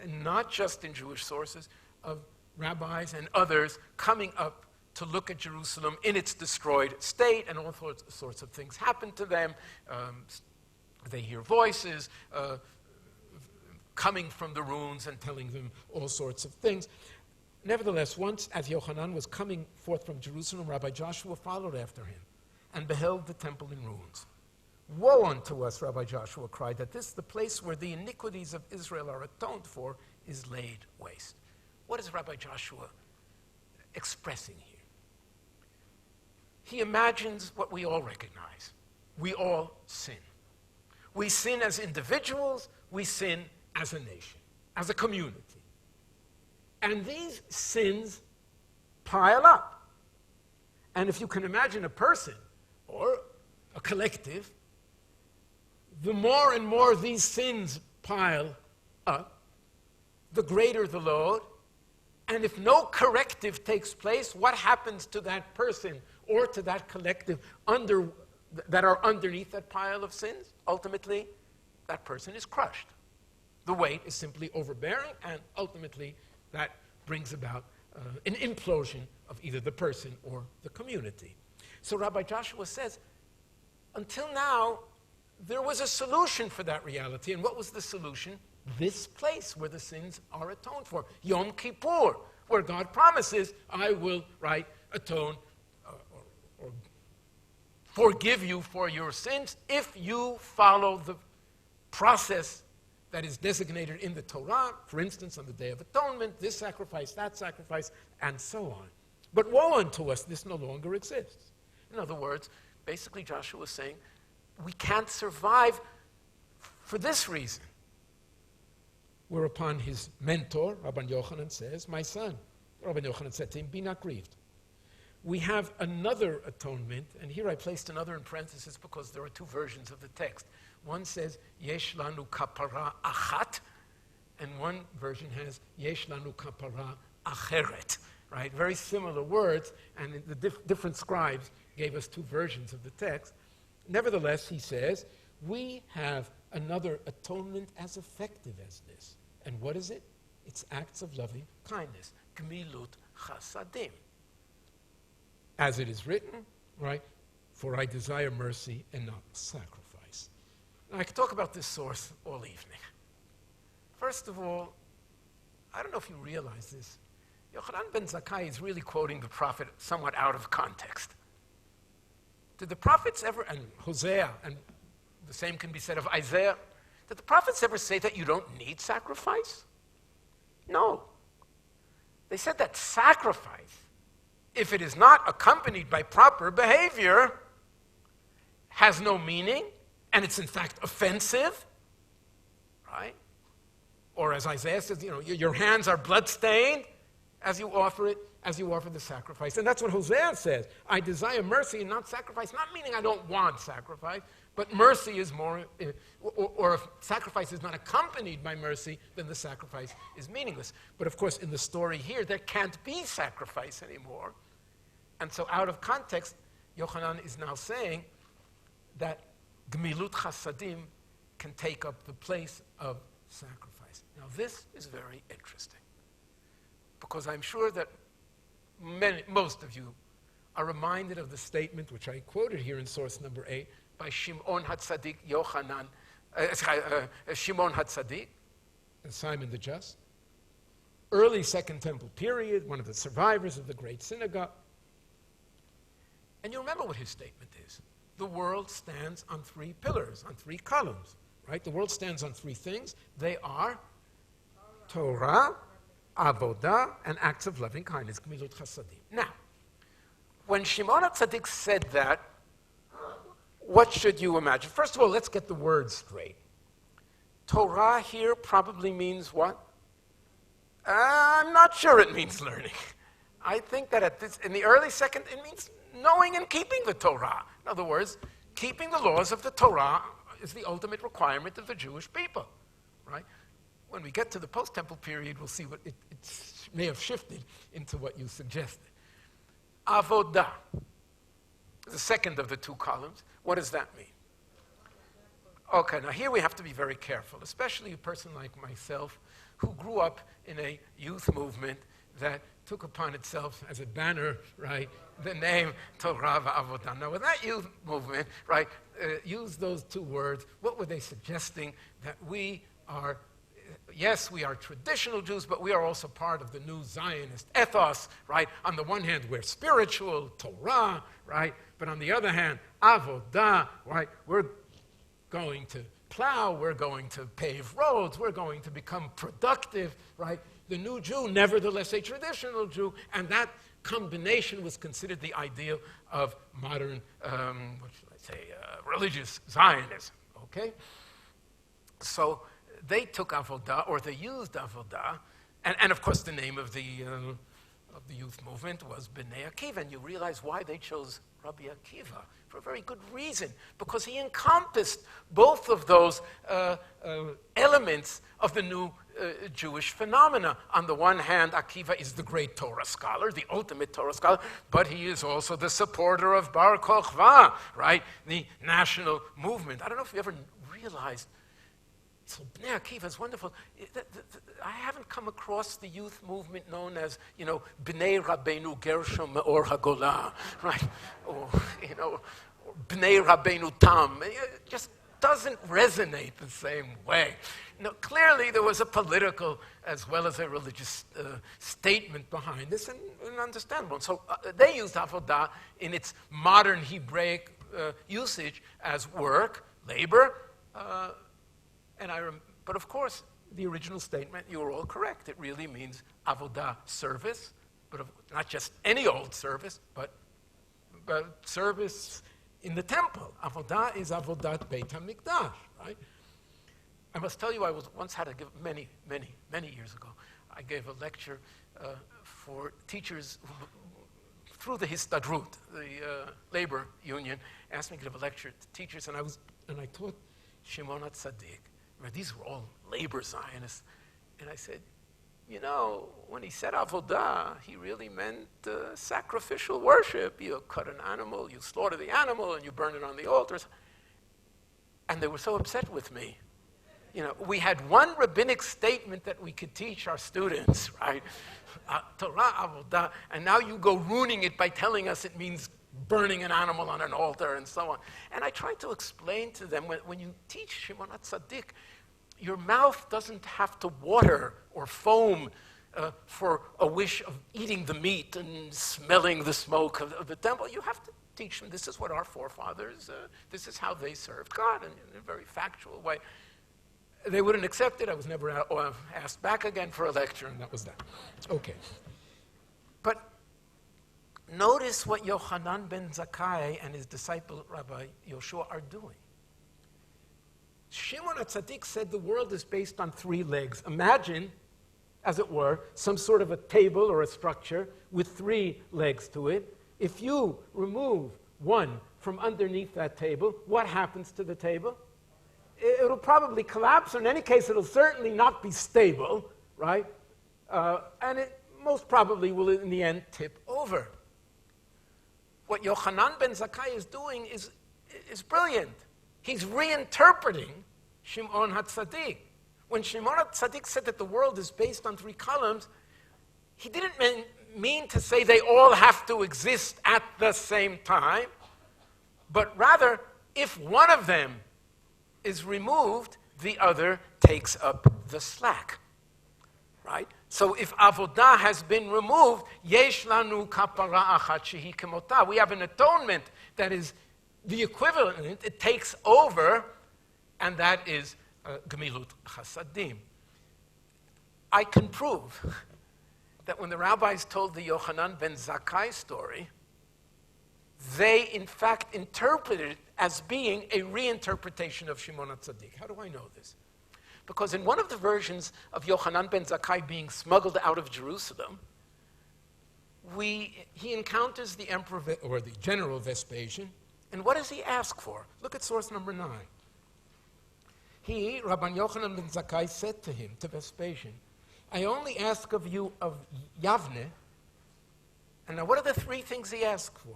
not just in Jewish sources, of rabbis and others coming up to look at Jerusalem in its destroyed state, and all sorts of things happen to them. They hear voices coming from the ruins and telling them all sorts of things. Nevertheless, once as Yochanan was coming forth from Jerusalem, Rabbi Joshua followed after him and beheld the temple in ruins. Woe unto us, Rabbi Joshua cried, that this, the place where the iniquities of Israel are atoned for, is laid waste. What is Rabbi Joshua expressing here? He imagines what we all recognize. We all sin. We sin as individuals, we sin as a nation, as a community. And these sins pile up. And if you can imagine a person or a collective, the more and more these sins pile up, the greater the load. And if no corrective takes place, what happens to that person or to that collective that are underneath that pile of sins? Ultimately, that person is crushed. the weight is simply overbearing, and ultimately that brings about an implosion of either the person or the community. So Rabbi Joshua says, until now, there was a solution for that reality. And what was the solution? This place where the sins are atoned for. Yom Kippur, where God promises, I will, atone or forgive you for your sins if you follow the process that is designated in the Torah, for instance, on the Day of Atonement, this sacrifice, that sacrifice, and so on. But woe unto us, this no longer exists. In other words, basically Joshua was saying, we can't survive for this reason. Whereupon his mentor, Rabban Yochanan, says, my son, Rabban Yochanan said to him, be not grieved. We have another atonement, and here I placed another in parentheses because there are two versions of the text. One says, Yesh lanu kapara achat, and one version has, Yesh lanu kapara acheret, right? Very similar words, and the different scribes gave us two versions of the text. Nevertheless, he says, we have another atonement as effective as this. And what is it? It's acts of loving kindness. Gmilut chasadim. As it is written, right? For I desire mercy and not sacrifice. Now, I could talk about this source all evening. First of all, I don't know if you realize this. Yochanan ben Zakkai is really quoting the prophet somewhat out of context. Did the prophets ever, and Hosea, and the same can be said of Isaiah, did the prophets ever say that you don't need sacrifice? No. They said that sacrifice, if it is not accompanied by proper behavior, has no meaning, and it's in fact offensive, right? Or as Isaiah says, your hands are bloodstained as you offer the sacrifice. And that's what Hosea says. I desire mercy and not sacrifice, not meaning I don't want sacrifice, but mercy is more, or if sacrifice is not accompanied by mercy, then the sacrifice is meaningless. But of course, in the story here, there can't be sacrifice anymore. And so out of context, Yochanan is now saying that Gmilut Chasadim can take up the place of sacrifice. Now this is very interesting, because I'm sure that most of you are reminded of the statement which I quoted here in source number 8 by Shimon HaTzadik Shimon HaTzadik, and Simon the Just, early Second Temple period, one of the survivors of the Great Synagogue. And you remember what his statement is. The world stands on three pillars, on three columns, right? The world stands on three things. They are Torah, Avodah, and acts of loving kindness, Gmilut Chasadim. Now, when Shimon HaTzadik said that, what should you imagine? First of all, let's get the words straight. Torah here probably means what? I'm not sure it means learning. I think that in the early second, it means knowing and keeping the Torah. In other words, keeping the laws of the Torah is the ultimate requirement of the Jewish people, right? When we get to the post-temple period, we'll see what it may have shifted into what you suggested. Avodah, the second of the two columns. What does that mean? Okay, now here we have to be very careful, especially a person like myself who grew up in a youth movement that took upon itself as a banner, right, the name Torah v'Avodah. Now, with that youth movement, right, used those two words, what were they suggesting? That we are, yes, we are traditional Jews, but we are also part of the new Zionist ethos, right? On the one hand, we're spiritual, Torah, right? But on the other hand, Avodah, right? We're going to plow, we're going to pave roads, we're going to become productive, right? The new Jew, nevertheless a traditional Jew, and that combination was considered the ideal of modern, what should I say, religious Zionism, okay? So they took Avodah, or they used Avodah, and of course the name of the youth movement was Bnei Akiva, and you realize why they chose Rabbi Akiva, for a very good reason, because he encompassed both of those elements of the new Jewish phenomena. On the one hand, Akiva is the great Torah scholar, the ultimate Torah scholar, but he is also the supporter of Bar Kochva, right? The national movement. I don't know if you ever realized, So Bnei Akiva is wonderful. I haven't come across the youth movement known as, Bnei Rabbeinu Gershom Me'or HaGolah, right? Or, or Bnei Rabbeinu Tam. It just doesn't resonate the same way. Clearly there was a political as well as a religious statement behind this, and understandable. So they used avodah in its modern Hebraic usage as work, labor, but of course, the original statement, you were all correct. It really means avodah, service, but not just any old service, but service in the temple. Avodah is avodat Beit HaMikdash, right? I must tell you, I once had to give many years ago. I gave a lecture for teachers through the Histadrut, the labor union, asked me to give a lecture to teachers, and I taught Shimon HaTzadik. These were all labor Zionists. And I said, when he said avodah, he really meant sacrificial worship. You cut an animal, you slaughter the animal, and you burn it on the altars. And they were so upset with me. We had one rabbinic statement that we could teach our students, right? Torah, avodah, and now you go ruining it by telling us it means burning an animal on an altar and so on. And I tried to explain to them, when you teach Shimon HaTzadik, your mouth doesn't have to water or foam for a wish of eating the meat and smelling the smoke of the temple. You have to teach them, this is what our forefathers, this is how they served God in a very factual way. They wouldn't accept it. I was never asked back again for a lecture, and that was that. Okay. But notice what Yochanan ben Zakkai and his disciple Rabbi Yoshua are doing. Shimon HaTzadik said the world is based on 3 legs. Imagine, as it were, some sort of a table or a structure with 3 legs to it. If you remove one from underneath that table, what happens to the table? It'll probably collapse, or in any case, it'll certainly not be stable, right? And it most probably will, in the end, tip over. What Yochanan ben Zakkai is doing is brilliant. He's reinterpreting Shimon HaTzadik. When Shimon HaTzadik said that the world is based on 3 columns, he didn't mean to say they all have to exist at the same time, but rather, if one of them is removed, the other takes up the slack, right? So if avodah has been removed, yesh lanu kapara achat shehi kemota. We have an atonement that is the equivalent. It takes over, and that is gemilut chasadim. I can prove that when the rabbis told the Yochanan ben Zakkai story, they in fact interpreted it as being a reinterpretation of Shimon HaTzadik. How do I know this? Because in one of the versions of Yochanan ben Zakkai being smuggled out of Jerusalem, he encounters the emperor, or the general Vespasian, and what does he ask for? Look at source number 9. He, Rabban Yochanan ben Zakkai, said to him, to Vespasian, I only ask of you of Yavne, and now what are the 3 things he asked for?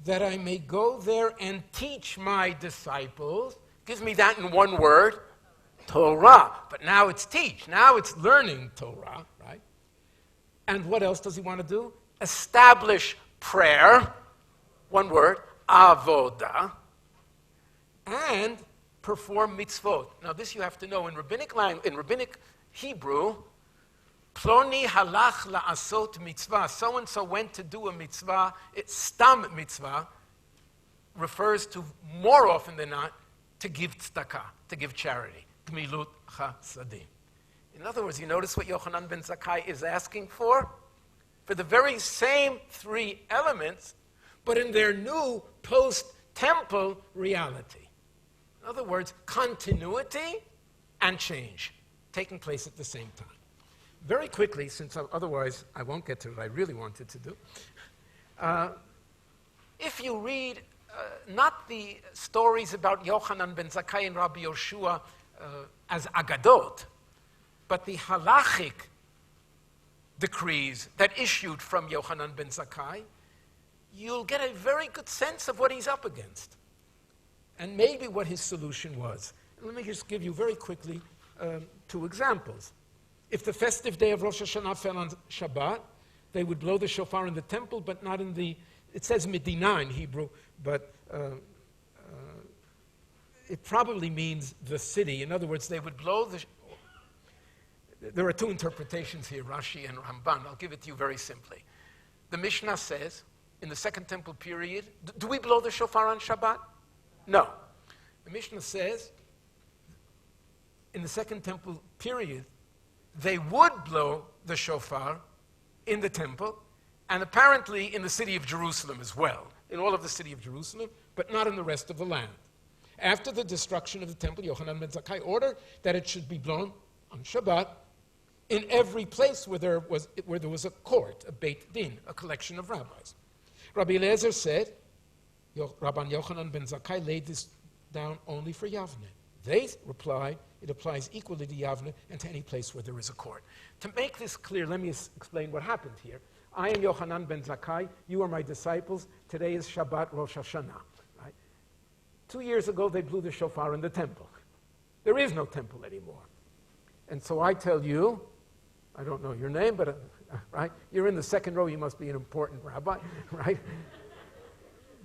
That I may go there and teach my disciples. Gives me that in one word, Torah. But now it's teach. Now it's learning Torah, right? And what else does he want to do? Establish prayer, one word, avodah, and perform mitzvot. Now this you have to know. In rabbinic Hebrew, Ploni halach la'asot mitzvah. So-and-so went to do a mitzvah. Stam mitzvah refers to, more often than not, to give tzedakah, to give charity. Gmilut chasadim. In other words, you notice what Yochanan ben Zakkai is asking for? For the very same 3 elements, but in their new post-temple reality. In other words, continuity and change taking place at the same time. Very quickly, since otherwise I won't get to what I really wanted to do. If you read not the stories about Yochanan ben Zakkai and Rabbi Yoshua as agadot, but the halachic decrees that issued from Yochanan ben Zakkai, you'll get a very good sense of what he's up against, and maybe what his solution was. Let me just give you very quickly 2 examples. If the festive day of Rosh Hashanah fell on Shabbat, they would blow the shofar in the temple, but not in the, it says Medina in Hebrew, but it probably means the city. In other words, they would blow the, there are 2 interpretations here, Rashi and Ramban. I'll give it to you very simply. The Mishnah says, in the Second Temple period, do we blow the shofar on Shabbat? No. The Mishnah says, in the Second Temple period, they would blow the shofar in the temple, and apparently in the city of Jerusalem as well, in all of the city of Jerusalem, but not in the rest of the land. After the destruction of the temple, Yochanan ben Zakkai ordered that it should be blown on Shabbat in every place where there was a court, a Beit Din, a collection of rabbis. Rabbi Eliezer said, Rabban Yochanan ben Zakkai laid this down only for Yavne. They replied, it applies equally to Yavne and to any place where there is a court. To make this clear, let me explain what happened here. I am Yochanan ben Zakkai. You are my disciples. Today is Shabbat Rosh Hashanah. Right? 2 years ago, they blew the shofar in the temple. There is no temple anymore. And so I tell you, I don't know your name, but right? You're in the second row. You must be an important rabbi, right?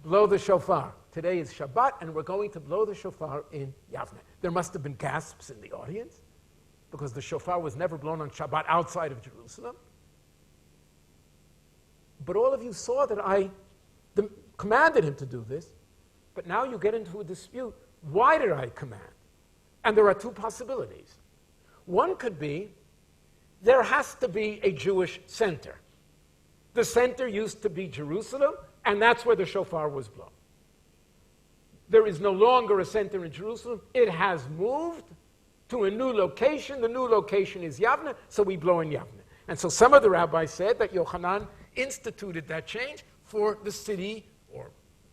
Blow the shofar. Today is Shabbat, and we're going to blow the shofar in Yavne. There must have been gasps in the audience, because the shofar was never blown on Shabbat outside of Jerusalem. But all of you saw that I commanded him to do this, but now you get into a dispute. Why did I command? And there are 2 possibilities. One could be, there has to be a Jewish center. The center used to be Jerusalem, and that's where the shofar was blown. There is no longer a center in Jerusalem. It has moved to a new location. The new location is Yavne, so we blow in Yavne. And so some of the rabbis said that Yochanan instituted that change for the city, or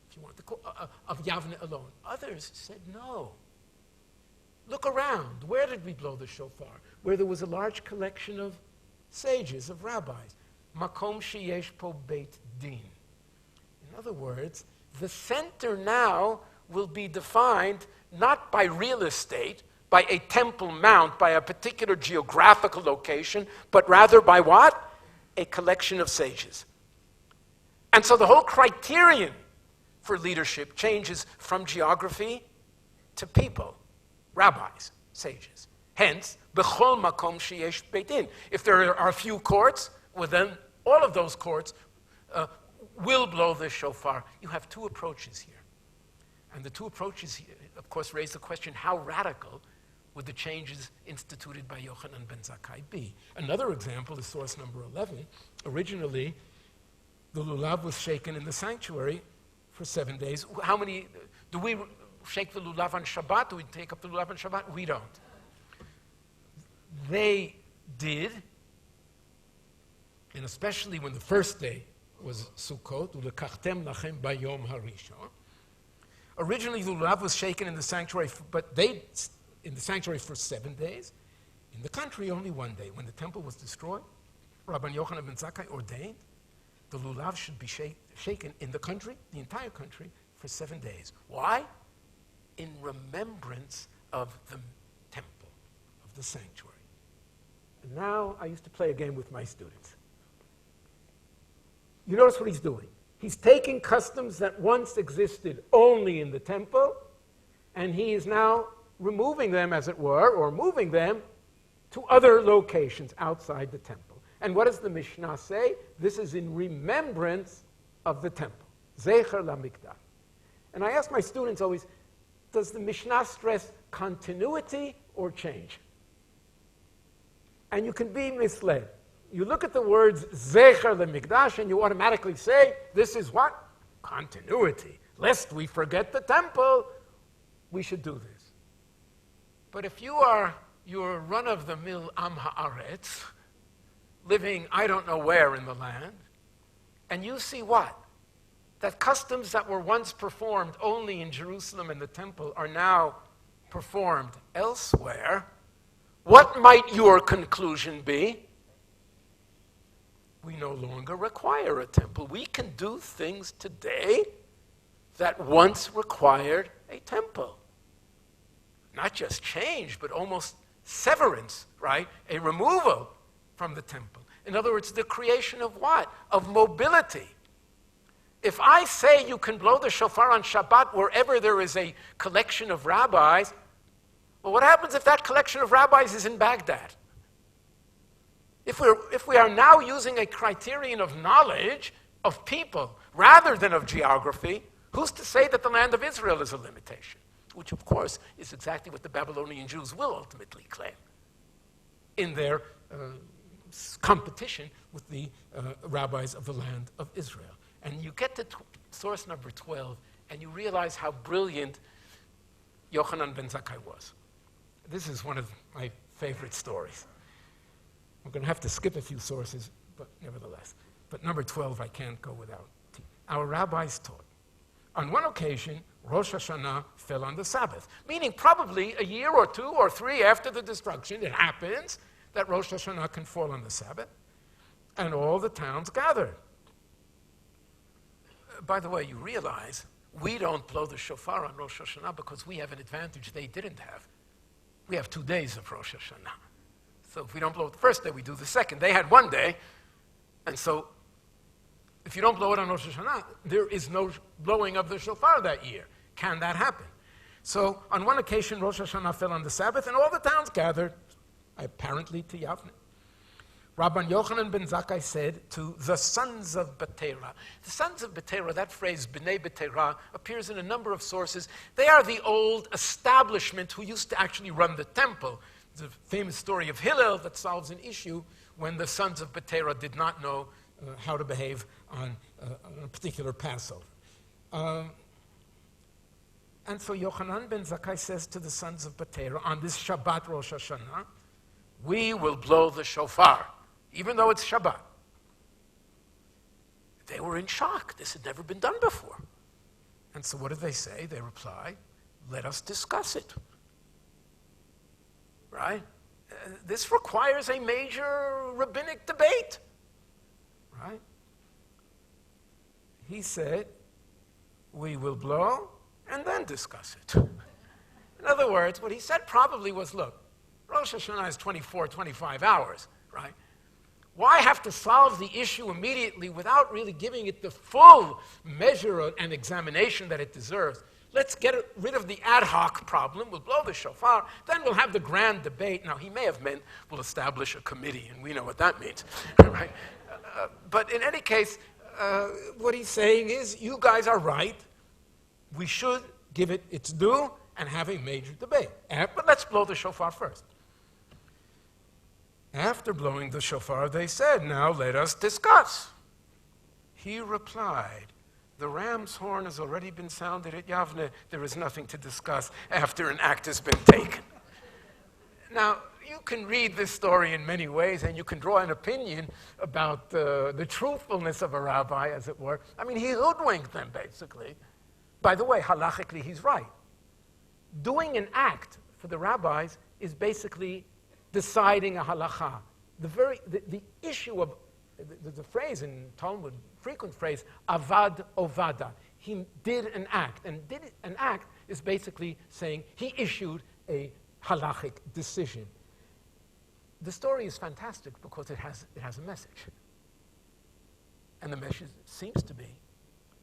if you want to call of Yavne alone. Others said no. Look around. Where did we blow the shofar? Where there was a large collection of sages, of rabbis. Makom sheyesh po beit din. In other words, the center now will be defined not by real estate, by a temple mount, by a particular geographical location, but rather by what? A collection of sages. And so the whole criterion for leadership changes from geography to people, rabbis, sages. Hence, b'chol makom sheyesh beit din. If there are a few courts, well then all of those courts will blow the shofar. You have 2 approaches here. And the 2 approaches, of course, raise the question, how radical would the changes instituted by Yochanan ben Zakkai be? Another example is source number 11. Originally, the lulav was shaken in the sanctuary for 7 days. How many, do we shake the lulav on Shabbat? Do we take up the lulav on Shabbat? We don't. They did, and especially when the first day was Sukkot, ulekachtem lachem bayom harishon. Originally, the lulav was shaken in the sanctuary, in the sanctuary for 7 days. In the country, only 1 day. When the temple was destroyed, Rabban Yochanan ben Zakkai ordained the lulav should be shaken in the country, the entire country, for 7 days. Why? In remembrance of the temple, of the sanctuary. And now, I used to play a game with my students. You notice what he's doing. He's taking customs that once existed only in the temple, and he is now removing them, as it were, or moving them to other locations outside the temple. And what does the Mishnah say? This is in remembrance of the temple. Zecher lamikdash. And I ask my students always, does the Mishnah stress continuity or change? And you can be misled. You look at the words Zecher lemikdash and you automatically say, this is what? Continuity. Lest we forget the temple, we should do this. But if you are your run-of-the-mill Am Haaretz, living I don't know where in the land, and you see what? That customs that were once performed only in Jerusalem and the temple are now performed elsewhere, what might your conclusion be? We no longer require a temple. We can do things today that once required a temple. not just change, but almost severance, right? A removal from the temple. In other words, the creation of what? Of mobility. If I say you can blow the shofar on Shabbat wherever there is a collection of rabbis, well, what happens if that collection of rabbis is in Baghdad? If we are now using a criterion of knowledge of people rather than of geography, who's to say that the land of Israel is a limitation? Which, of course, is exactly what the Babylonian Jews will ultimately claim in their competition with the rabbis of the land of Israel. And you get to source number 12, and you realize how brilliant Yochanan ben Zakkai was. This is one of my favorite stories. We're going to have to skip a few sources, but nevertheless. But number 12, I can't go without. Our rabbis taught. On one occasion, Rosh Hashanah fell on the Sabbath, meaning probably a year or 2 or 3 after the destruction, it happens that Rosh Hashanah can fall on the Sabbath, and all the towns gathered. By the way, you realize we don't blow the shofar on Rosh Hashanah because we have an advantage they didn't have. We have 2 days of Rosh Hashanah. So if we don't blow it the first day, we do the second. They had 1 day, and so if you don't blow it on Rosh Hashanah, there is no blowing of the shofar that year. Can that happen? So on one occasion, Rosh Hashanah fell on the Sabbath, and all the towns gathered, apparently to Yavne. Rabban Yochanan ben Zakkai said to the sons of Betera. The sons of Betera, that phrase, Bnei Betera, appears in a number of sources. They are the old establishment who used to actually run the temple. There's a famous story of Hillel that solves an issue when the sons of Betera did not know how to behave on a particular Passover. And so Yochanan ben Zakkai says to the sons of Betera, on this Shabbat Rosh Hashanah, we will blow the shofar, even though it's Shabbat. They were in shock. This had never been done before. And so what did they say? They reply, let us discuss it. Right? This requires a major rabbinic debate. Right? He said, we will blow and then discuss it. In other words, what he said probably was, look, Rosh Hashanah is 24, 25 hours, right? Why have to solve the issue immediately without really giving it the full measure and examination that it deserves? Let's get rid of the ad hoc problem. We'll blow the shofar. Then we'll have the grand debate. Now, he may have meant we'll establish a committee, and we know what that means, right? But in any case, what he's saying is, you guys are right. We should give it its due and have a major debate. But let's blow the shofar first. After blowing the shofar, they said, now let us discuss. He replied, the ram's horn has already been sounded at Yavne. There is nothing to discuss after an act has been taken. Now, you can read this story in many ways, and you can draw an opinion about the truthfulness of a rabbi, as it were. I mean, he hoodwinked them, basically. By the way, halachically, he's right. Doing an act for the rabbis is basically deciding a halacha. The issue of the phrase in Talmud, frequent phrase, avad ovada. He did an act, and an act is basically saying he issued a halachic decision. The story is fantastic because it has a message, and the message seems to be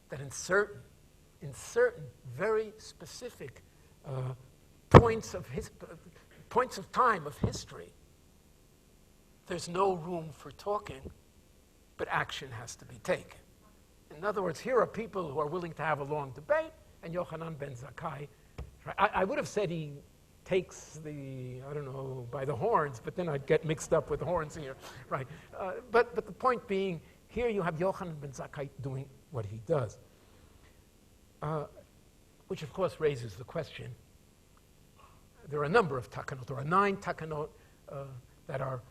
that in certain very specific points of time of history, there's no room for talking, but action has to be taken. In other words, here are people who are willing to have a long debate, and Yochanan ben Zakkai, right? I would have said he takes by the horns, but then I'd get mixed up with the horns here, right? But the point being, here you have Yochanan ben Zakkai doing what he does, which of course raises the question. There are a number of takanot. There are 9 takanot that are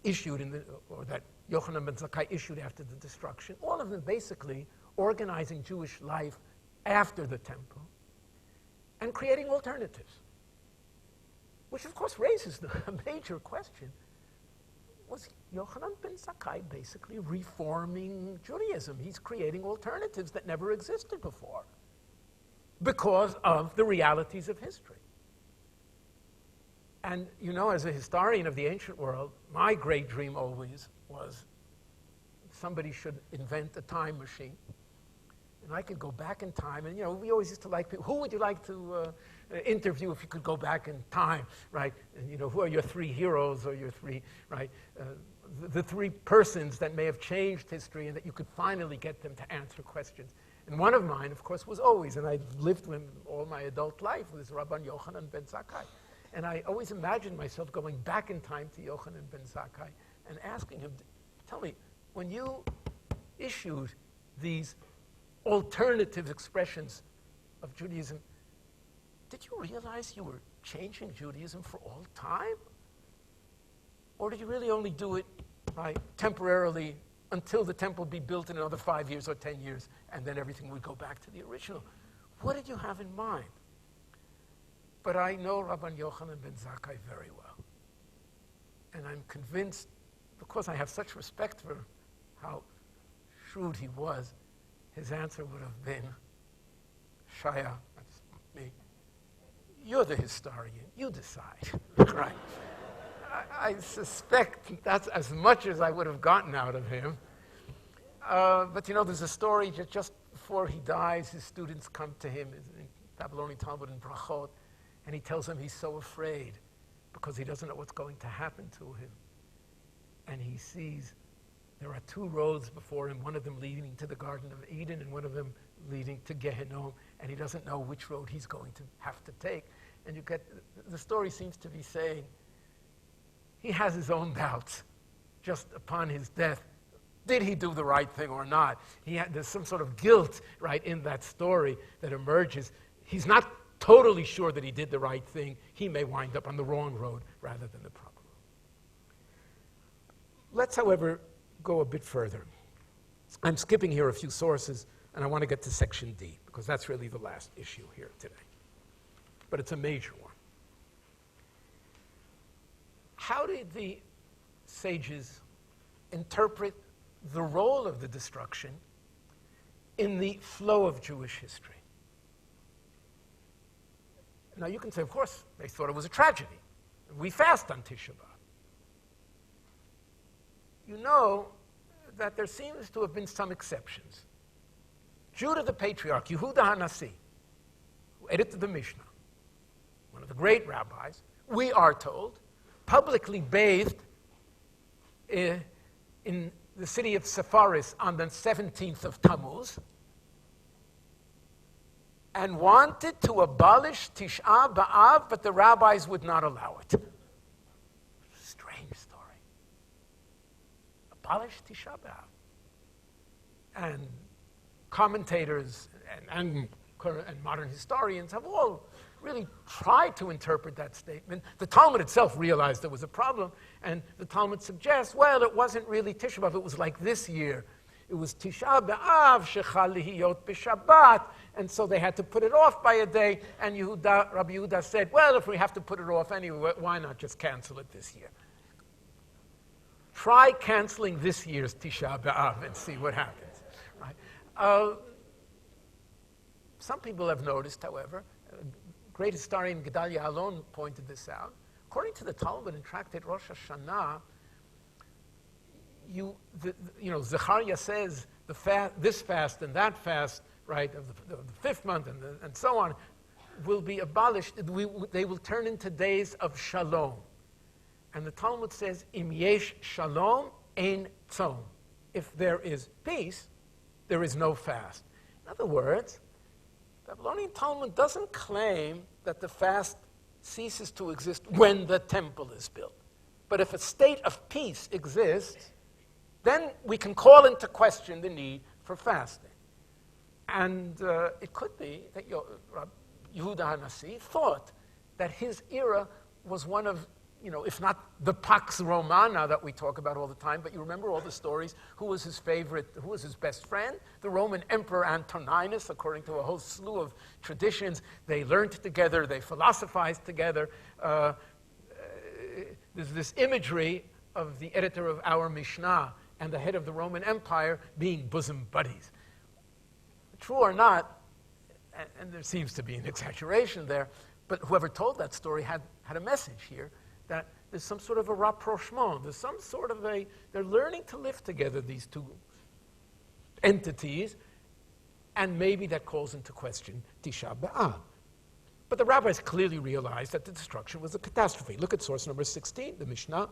issued or that Yochanan ben Zakkai issued after the destruction. All of them basically organizing Jewish life after the temple and creating alternatives, which of course raises a major question. Was Yochanan ben Zakkai basically reforming Judaism? He's creating alternatives that never existed before because of the realities of history. And you know, as a historian of the ancient world, my great dream always was somebody should invent a time machine. And I could go back in time. And, you know, we always used to like people, who would you like to interview if you could go back in time, right? And, you know, who are your three heroes or your three, right? The three persons that may have changed history and that you could finally get them to answer questions. And one of mine, of course, was always, and I lived with him all my adult life, was Rabban Yochanan ben Zakkai. And I always imagined myself going back in time to Yochanan ben Zakkai and asking him, tell me, when you issued these alternative expressions of Judaism, did you realize you were changing Judaism for all time? Or did you really only do it temporarily until the temple be built in another 5 years or 10 years, and then everything would go back to the original? What did you have in mind? But I know Rabban Yochanan ben Zakkai very well. And I'm convinced, because I have such respect for how shrewd he was, his answer would have been, Shaya, that's me, you're the historian, you decide, right? I suspect that's as much as I would have gotten out of him. But you know, there's a story that just before he dies, his students come to him in Babylonian Talmud and Brachot, and he tells them he's so afraid because he doesn't know what's going to happen to him. And he sees there are two roads before him, one of them leading to the Garden of Eden and one of them leading to Gehinnom, and he doesn't know which road he's going to have to take. And you get, the story seems to be saying, he has his own doubts just upon his death. Did he do the right thing or not? There's some sort of guilt, right, in that story that emerges. He's not totally sure that he did the right thing. He may wind up on the wrong road rather than the proper road. Let's, however, go a bit further. I'm skipping here a few sources, and I want to get to section D, because that's really the last issue here today. But it's a major one. How did the sages interpret the role of the destruction in the flow of Jewish history? Now, you can say, of course, they thought it was a tragedy. We fast on Tisha B'Av. You know that there seems to have been some exceptions. Judah the Patriarch, Yehuda HaNasi, who edited the Mishnah, one of the great rabbis, we are told, publicly bathed in the city of Sepharis on the 17th of Tammuz and wanted to abolish Tisha B'Av, but the rabbis would not allow it. Strange story. Abolish Tisha B'Av. And commentators and modern historians have all really tried to interpret that statement. The Talmud itself realized there was a problem, and the Talmud suggests, well, it wasn't really Tisha B'Av, it was like this year. It was Tisha B'Av shechal lihiyot b'Shabbat, and so they had to put it off by a day, and Rabbi Yehuda said, well, if we have to put it off anyway, why not just cancel it this year? Try canceling this year's Tisha B'Av and see what happens. Right? Some people have noticed, however, great historian Gedalia Alon pointed this out. According to the Talmud in Tractate Rosh Hashanah, Zechariah says this fast and that fast, right, of the fifth month and so on, will be abolished. They will turn into days of shalom. And the Talmud says, Im yesh shalom, ein tzom. If there is peace, there is no fast. In other words, the Babylonian Talmud doesn't claim that the fast ceases to exist when the temple is built. But if a state of peace exists, then we can call into question the need for fasting. And it could be that Yehuda HaNasi thought that his era was one of, if not the Pax Romana that we talk about all the time, but you remember all the stories. Who was his best friend? The Roman Emperor Antoninus, according to a whole slew of traditions. They learned together, they philosophized together. There's this imagery of the editor of our Mishnah and the head of the Roman Empire being bosom buddies. True or not, and there seems to be an exaggeration there, But whoever told that story had a message here that there's some sort of a rapprochement. There's some sort of they're learning to live together, these two entities, and maybe that calls into question Tisha B'Av. But the rabbis clearly realized that the destruction was a catastrophe. Look at source number 16, the Mishnah.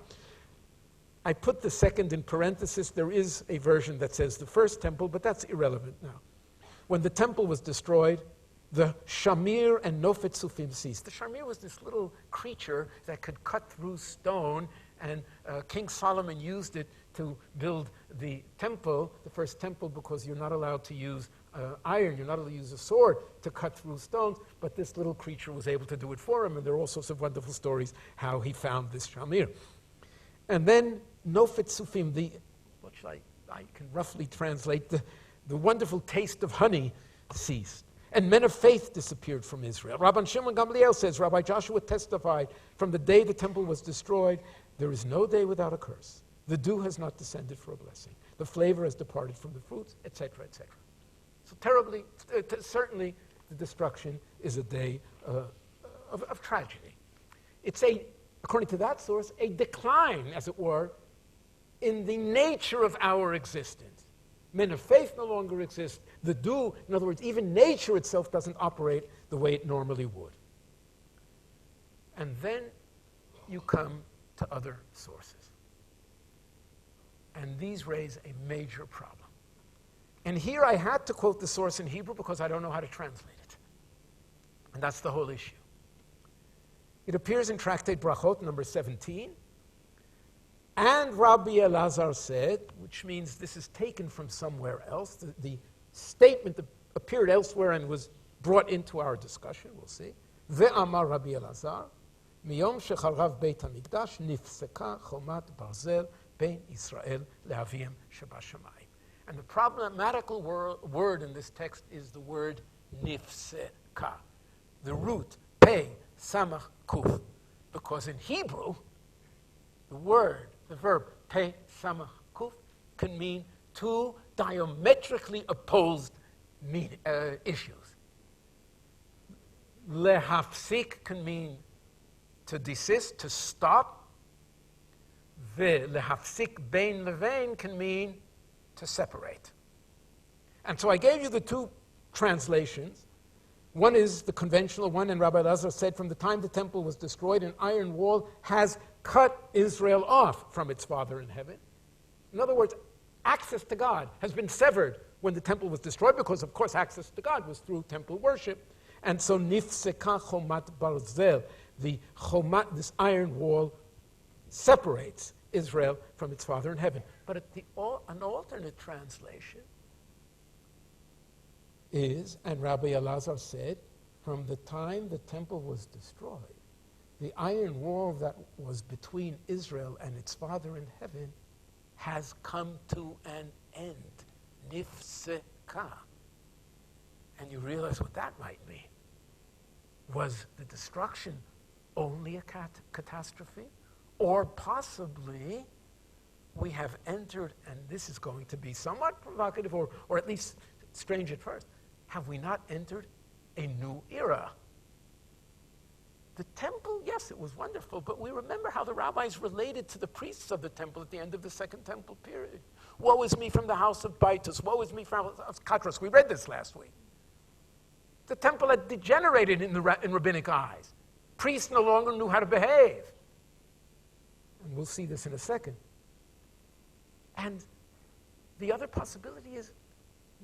I put the second in parenthesis. There is a version that says the first temple, but that's irrelevant now. When the temple was destroyed, the shamir and nofet sufim ceased. The shamir was this little creature that could cut through stone, and King Solomon used it to build the temple, the first temple, because you're not allowed to use iron, you're not allowed to use a sword to cut through stones, but this little creature was able to do it for him, and there are all sorts of wonderful stories how he found this shamir. And then nofet sufim, which I can roughly translate, the wonderful taste of honey ceased. And men of faith disappeared from Israel. Rabban Shimon Gamliel says, Rabbi Joshua testified, from the day the temple was destroyed, there is no day without a curse. The dew has not descended for a blessing. The flavor has departed from the fruits, etc., etc. So certainly the destruction is a day of tragedy. It's according to that source, a decline, as it were, in the nature of our existence. Men of faith no longer exist. The dew, in other words, even nature itself doesn't operate the way it normally would. And then you come to other sources. And these raise a major problem. And here I had to quote the source in Hebrew because I don't know how to translate it. And that's the whole issue. It appears in Tractate Brachot, number 17. And Rabbi Elazar said, which means this is taken from somewhere else. The statement that appeared elsewhere and was brought into our discussion, we'll see. Ve'amar Rabbi Elazar, miyom shecharav Beit HaMikdash, nifseka chomat barzel bein Israel le'avim shebashamayim. And the problematical word in this text is the word nifseka. The root, pei, samach, kuf. Because in Hebrew, the verb pei, samach, kuf, can mean two diametrically opposed issues. Lehafsik can mean to desist, to stop. Lehafsik bein levein can mean to separate. And so I gave you the two translations. One is the conventional one, and Rabbi Elazar said, from the time the temple was destroyed, an iron wall has cut Israel off from its Father in heaven. In other words, access to God has been severed when the temple was destroyed, because, of course, access to God was through temple worship. And so, nifseka chomat barzel, the chomat, this iron wall, separates Israel from its Father in heaven. But an alternate translation is, and Rabbi Elazar said, from the time the temple was destroyed, the iron wall that was between Israel and its Father in heaven has come to an end. Nifseka. And you realize what that might mean. Was the destruction only a catastrophe? Or possibly we have entered, and this is going to be somewhat provocative or at least strange at first, have we not entered a new era? The temple, yes, it was wonderful, but we remember how the rabbis related to the priests of the temple at the end of the Second Temple period. Woe is me from the house of Baitus, woe is me from the house of Catastrophe. We read this last week. The temple had degenerated in rabbinic eyes. Priests no longer knew how to behave. And we'll see this in a second. And the other possibility is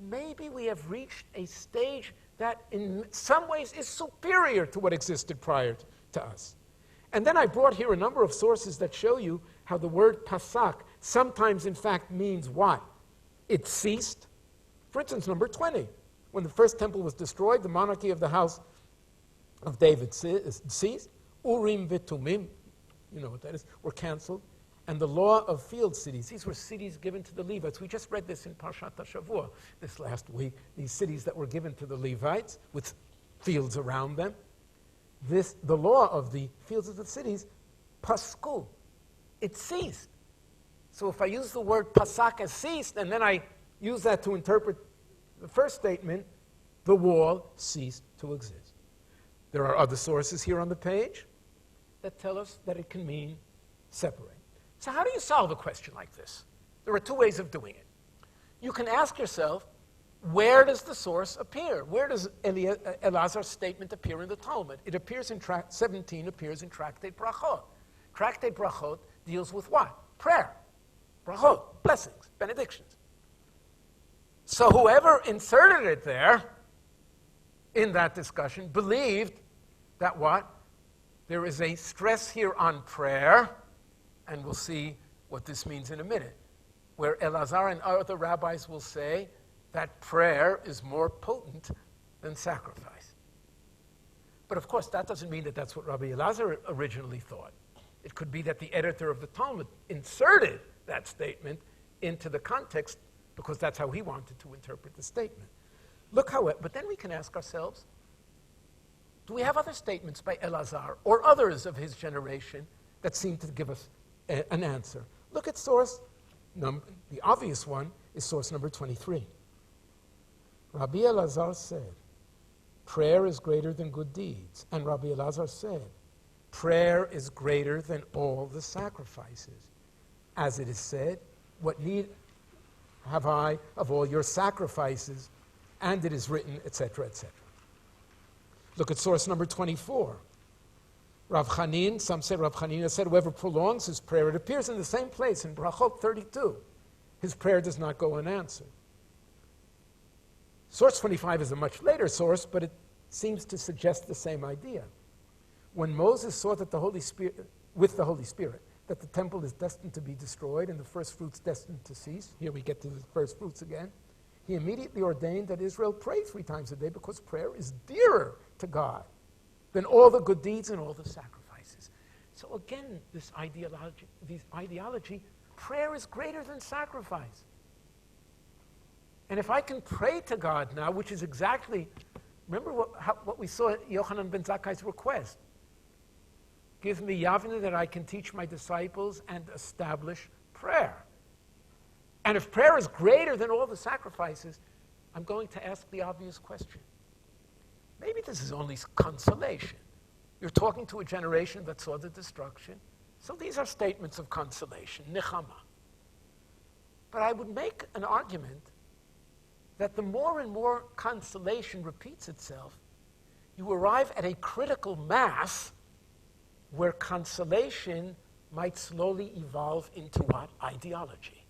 maybe we have reached a stage that in some ways is superior to what existed prior to us. And then I brought here a number of sources that show you how the word pasak sometimes in fact means what? It ceased. For instance, number 20. When the first temple was destroyed, the monarchy of the house of David ceased. Urim v'tumim, you know what that is, were canceled. And the law of field cities, these were cities given to the Levites. We just read this in Parshat HaShavua this last week, these cities that were given to the Levites with fields around them. The law of the fields of the cities, pasku, it ceased. So if I use the word pasak as ceased, and then I use that to interpret the first statement, the wall ceased to exist. There are other sources here on the page that tell us that it can mean separate. So how do you solve a question like this? There are two ways of doing it. You can ask yourself, where does the source appear? Where does Elazar's statement appear in the Talmud? It appears in 17, appears in Tractate Brachot. Tractate Brachot deals with what? Prayer. Brachot, blessings, benedictions. So whoever inserted it there in that discussion believed that what? There is a stress here on prayer, and we'll see what this means in a minute, where Elazar and other rabbis will say that prayer is more potent than sacrifice. But of course, that doesn't mean that that's what Rabbi Elazar originally thought. It could be that the editor of the Talmud inserted that statement into the context because that's how he wanted to interpret the statement. Look how it, but then we can ask ourselves, do we have other statements by Elazar or others of his generation that seem to give us an answer? Look at source number, the obvious one is source number 23. Rabbi Elazar said, prayer is greater than good deeds. And Rabbi Elazar said, prayer is greater than all the sacrifices. As it is said, what need have I of all your sacrifices? And it is written, etc., etc. Look at source number 24. Rav Chanin, some say Rav Chanin said, whoever prolongs his prayer, it appears in the same place in Brachot 32. His prayer does not go unanswered. Source 25 is a much later source, but it seems to suggest the same idea. When Moses saw that the Holy Spirit, with the Holy Spirit, that the temple is destined to be destroyed and the first fruits destined to cease, here we get to the first fruits again, he immediately ordained that Israel pray 3 times a day because prayer is dearer to God than all the good deeds and all the sacrifices. So again, this ideology, prayer is greater than sacrifice. And if I can pray to God now, which is exactly, remember what we saw at Yochanan ben Zakkai's request. Give me Yavne that I can teach my disciples and establish prayer. And if prayer is greater than all the sacrifices, I'm going to ask the obvious question. Maybe this is only consolation. You're talking to a generation that saw the destruction. So these are statements of consolation, nechama. But I would make an argument that the more and more consolation repeats itself, you arrive at a critical mass where consolation might slowly evolve into what? Ideology.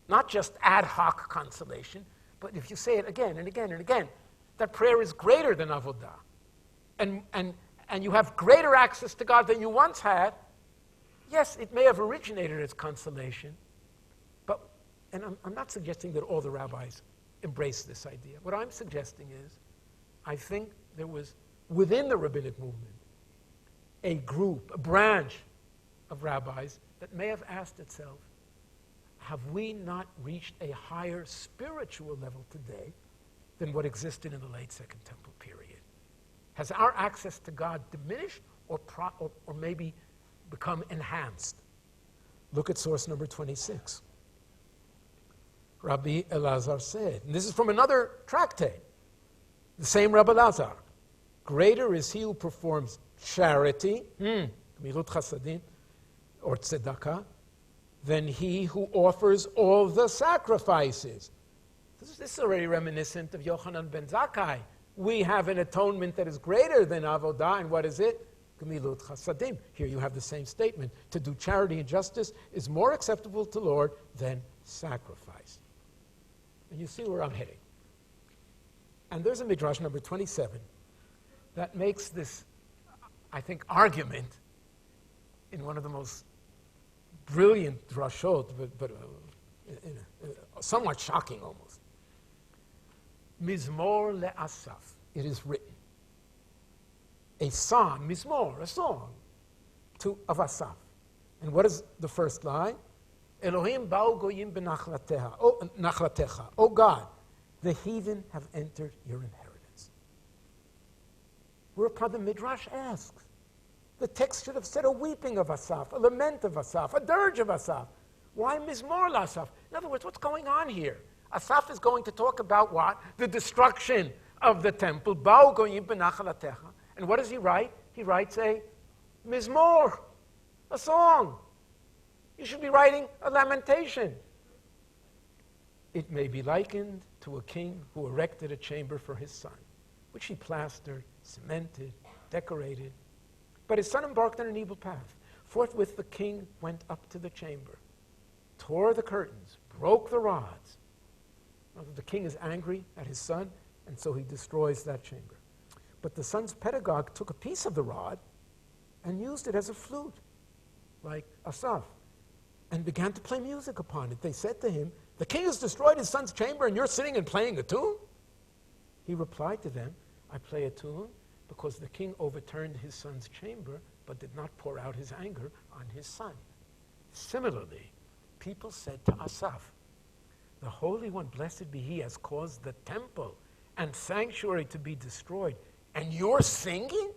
Not just ad hoc consolation, but if you say it again and again and again, that prayer is greater than avodah, and you have greater access to God than you once had, yes, it may have originated as consolation, but, and I'm not suggesting that all the rabbis embrace this idea. What I'm suggesting is, I think there was, within the rabbinic movement, a group, a branch of rabbis that may have asked itself, have we not reached a higher spiritual level today than what existed in the late Second Temple period? Has our access to God diminished or maybe become enhanced? Look at source number 26. Rabbi Elazar said, and this is from another tractate, the same Rabbi Elazar, greater is he who performs charity, gemilut chasadim, or tzedakah, than he who offers all the sacrifices. This is already reminiscent of Yochanan ben Zakkai. We have an atonement that is greater than avodah, and what is it? Gemilut chasadim. Here you have the same statement. To do charity and justice is more acceptable to the Lord than sacrifice. And you see where I'm heading. And there's a midrash number 27 that makes this, I think, argument in one of the most brilliant drashot, but somewhat shocking almost. Mizmor le'asaf, it is written. A psalm, mizmor, a song of Asaf. And what is the first line? Elohim ba'u goyim benachlatecha. Oh God, the heathen have entered your inheritance. Whereupon the midrash asks, the text should have said a weeping of Asaf, a lament of Asaf, a dirge of Asaf. Why mizmor l'asaf? In other words, what's going on here? Asaf is going to talk about what? The destruction of the temple. Ba'u goyim benachalatecha. And what does he write? He writes a mizmor, a song. You should be writing a lamentation. It may be likened to a king who erected a chamber for his son, which he plastered, cemented, decorated. But his son embarked on an evil path. Forthwith the king went up to the chamber, tore the curtains, broke the rods. The king is angry at his son, and so he destroys that chamber. But the son's pedagogue took a piece of the rod and used it as a flute, like Asaph, and began to play music upon it. They said to him, "The king has destroyed his son's chamber, and you're sitting and playing a tune?" He replied to them, "I play a tune because the king overturned his son's chamber, but did not pour out his anger on his son." Similarly, people said to Asaph, "The Holy One, blessed be He, has caused the temple and sanctuary to be destroyed, and you're singing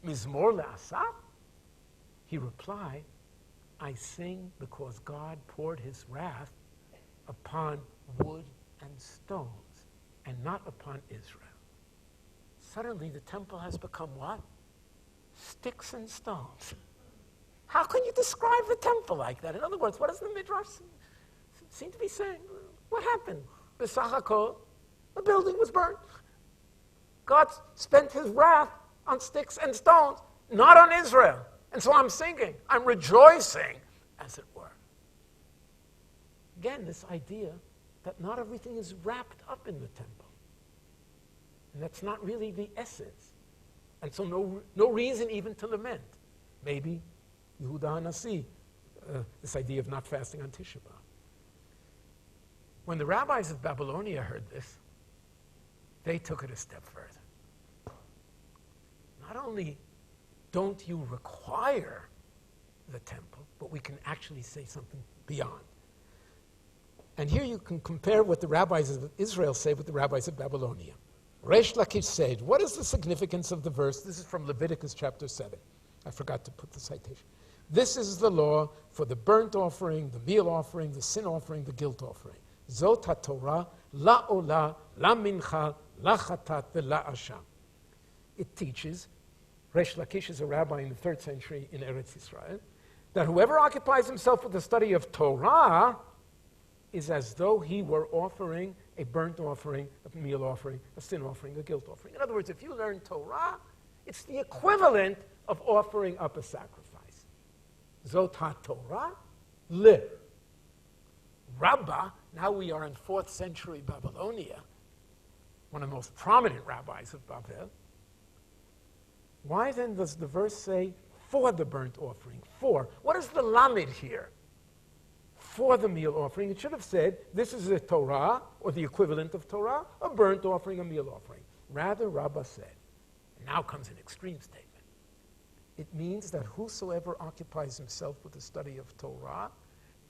Mizmor le'Asaph?" He replied, "I sing because God poured His wrath upon wood and stones, and not upon Israel." Suddenly the temple has become what? Sticks and stones. How can you describe the temple like that? In other words, what does the Midrash seem to be saying? What happened? B'sach hakol, the building was burnt. God spent His wrath on sticks and stones, not on Israel. And so I'm singing, I'm rejoicing, as it were. Again, this idea that not everything is wrapped up in the temple. And that's not really the essence. And so no reason even to lament. Maybe Yehuda HaNasi, this idea of not fasting on Tisha B'Av. When the rabbis of Babylonia heard this, they took it a step further. Not only don't you require the temple, but we can actually say something beyond. And here you can compare what the rabbis of Israel say with the rabbis of Babylonia. Resh Lakish said, what is the significance of the verse? This is from Leviticus chapter 7. I forgot to put the citation. This is the law for the burnt offering, the meal offering, the sin offering, the guilt offering. Zot HaTorah, la'olah, la'mincha, la'chatat, ve'la'asham. It teaches, Resh Lakish is a rabbi in the 3rd century in Eretz Israel, that whoever occupies himself with the study of Torah is as though he were offering a burnt offering, a meal offering, a sin offering, a guilt offering. In other words, if you learn Torah, it's the equivalent of offering up a sacrifice. Zot HaTorah, le. Rabbah, now we are in 4th century Babylonia, one of the most prominent rabbis of Babel. Why then does the verse say, for the burnt offering? For. What is the lamed here? For the meal offering. It should have said, this is a Torah, or the equivalent of Torah, a burnt offering, a meal offering. Rather, Rabbah said, and now comes an extreme statement. It means that whosoever occupies himself with the study of Torah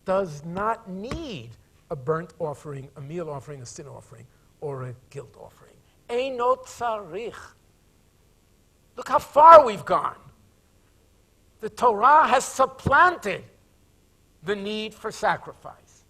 does not need a burnt offering, a meal offering, a sin offering, or a guilt offering. Eino tzarich. Look how far we've gone. The Torah has supplanted the need for sacrifice.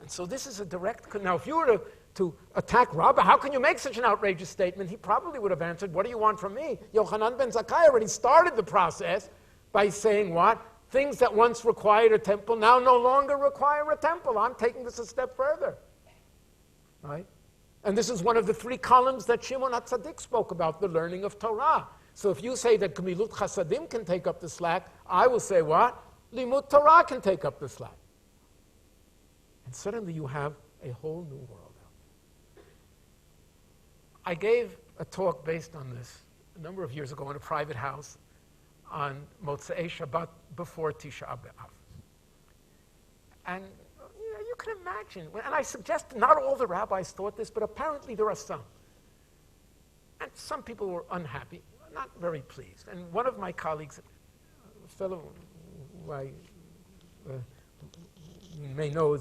And so this is a direct... Now, if you were to attack Rabbah, how can you make such an outrageous statement? He probably would have answered, what do you want from me? Yochanan ben Zakkai already started the process by saying what? Things that once required a temple now no longer require a temple. I'm taking this a step further. Right? And this is one of the 3 columns that Shimon HaTzadik spoke about, the learning of Torah. So if you say that Gemilut Chasadim can take up the slack, I will say what? Limut Torah can take up the slack. And suddenly you have a whole new world out there. I gave a talk based on this a number of years ago in a private house on Motzei Shabbat before Tisha B'Av. And you can imagine, and I suggest not all the rabbis thought this, but apparently there are some. And some people were unhappy, not very pleased. And one of my colleagues, a fellow who I may know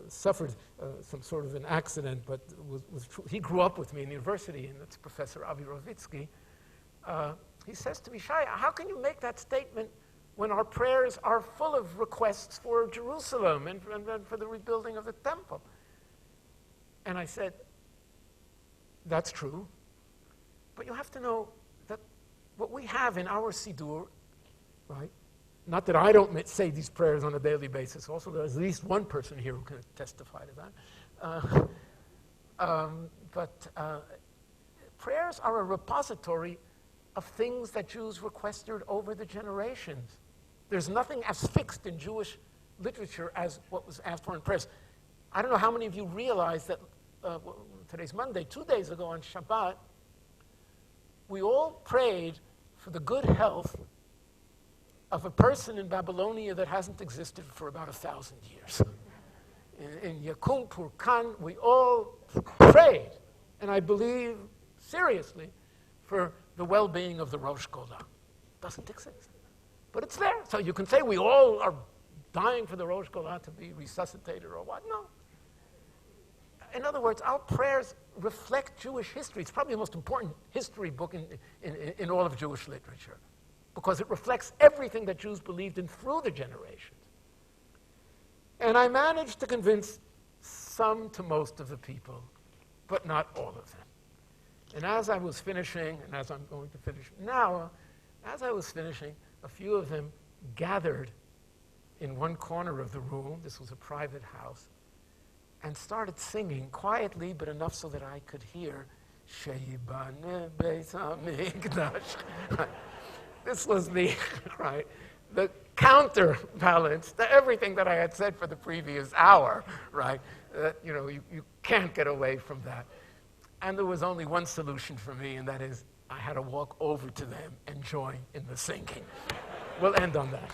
suffered some sort of an accident, but he grew up with me in university, and that's Professor Avi Rovitsky. He says to me, Shai, how can you make that statement when our prayers are full of requests for Jerusalem and for the rebuilding of the temple? And I said, that's true. But you have to know that what we have in our Siddur, right? Not that I don't say these prayers on a daily basis. Also, there's at least one person here who can testify to that. Prayers are a repository of things that Jews requested over the generations. There's nothing as fixed in Jewish literature as what was asked for in prayers. I don't know how many of you realize that today's Monday, 2 days ago on Shabbat, we all prayed for the good health of a person in Babylonia that hasn't existed for about 1,000 years. In Yakum Purkan, we all prayed, and I believe seriously, for the well-being of the Rosh Golah. Doesn't exist. But it's there. So you can say we all are dying for the Rosh Golah to be resuscitated or what? No. In other words, our prayers reflect Jewish history. It's probably the most important history book in all of Jewish literature, because it reflects everything that Jews believed in through the generations. And I managed to convince some to most of the people, but not all of them. And as I was finishing, and as I'm going to finish now, as I was finishing, a few of them gathered in one corner of the room, this was a private house, and started singing quietly, but enough so that I could hear, Sheibane Beis HaMikdash. This was the counterbalance to everything that I had said for the previous hour, right? You can't get away from that. And there was only one solution for me, and that is I had to walk over to them and join in the singing. We'll end on that.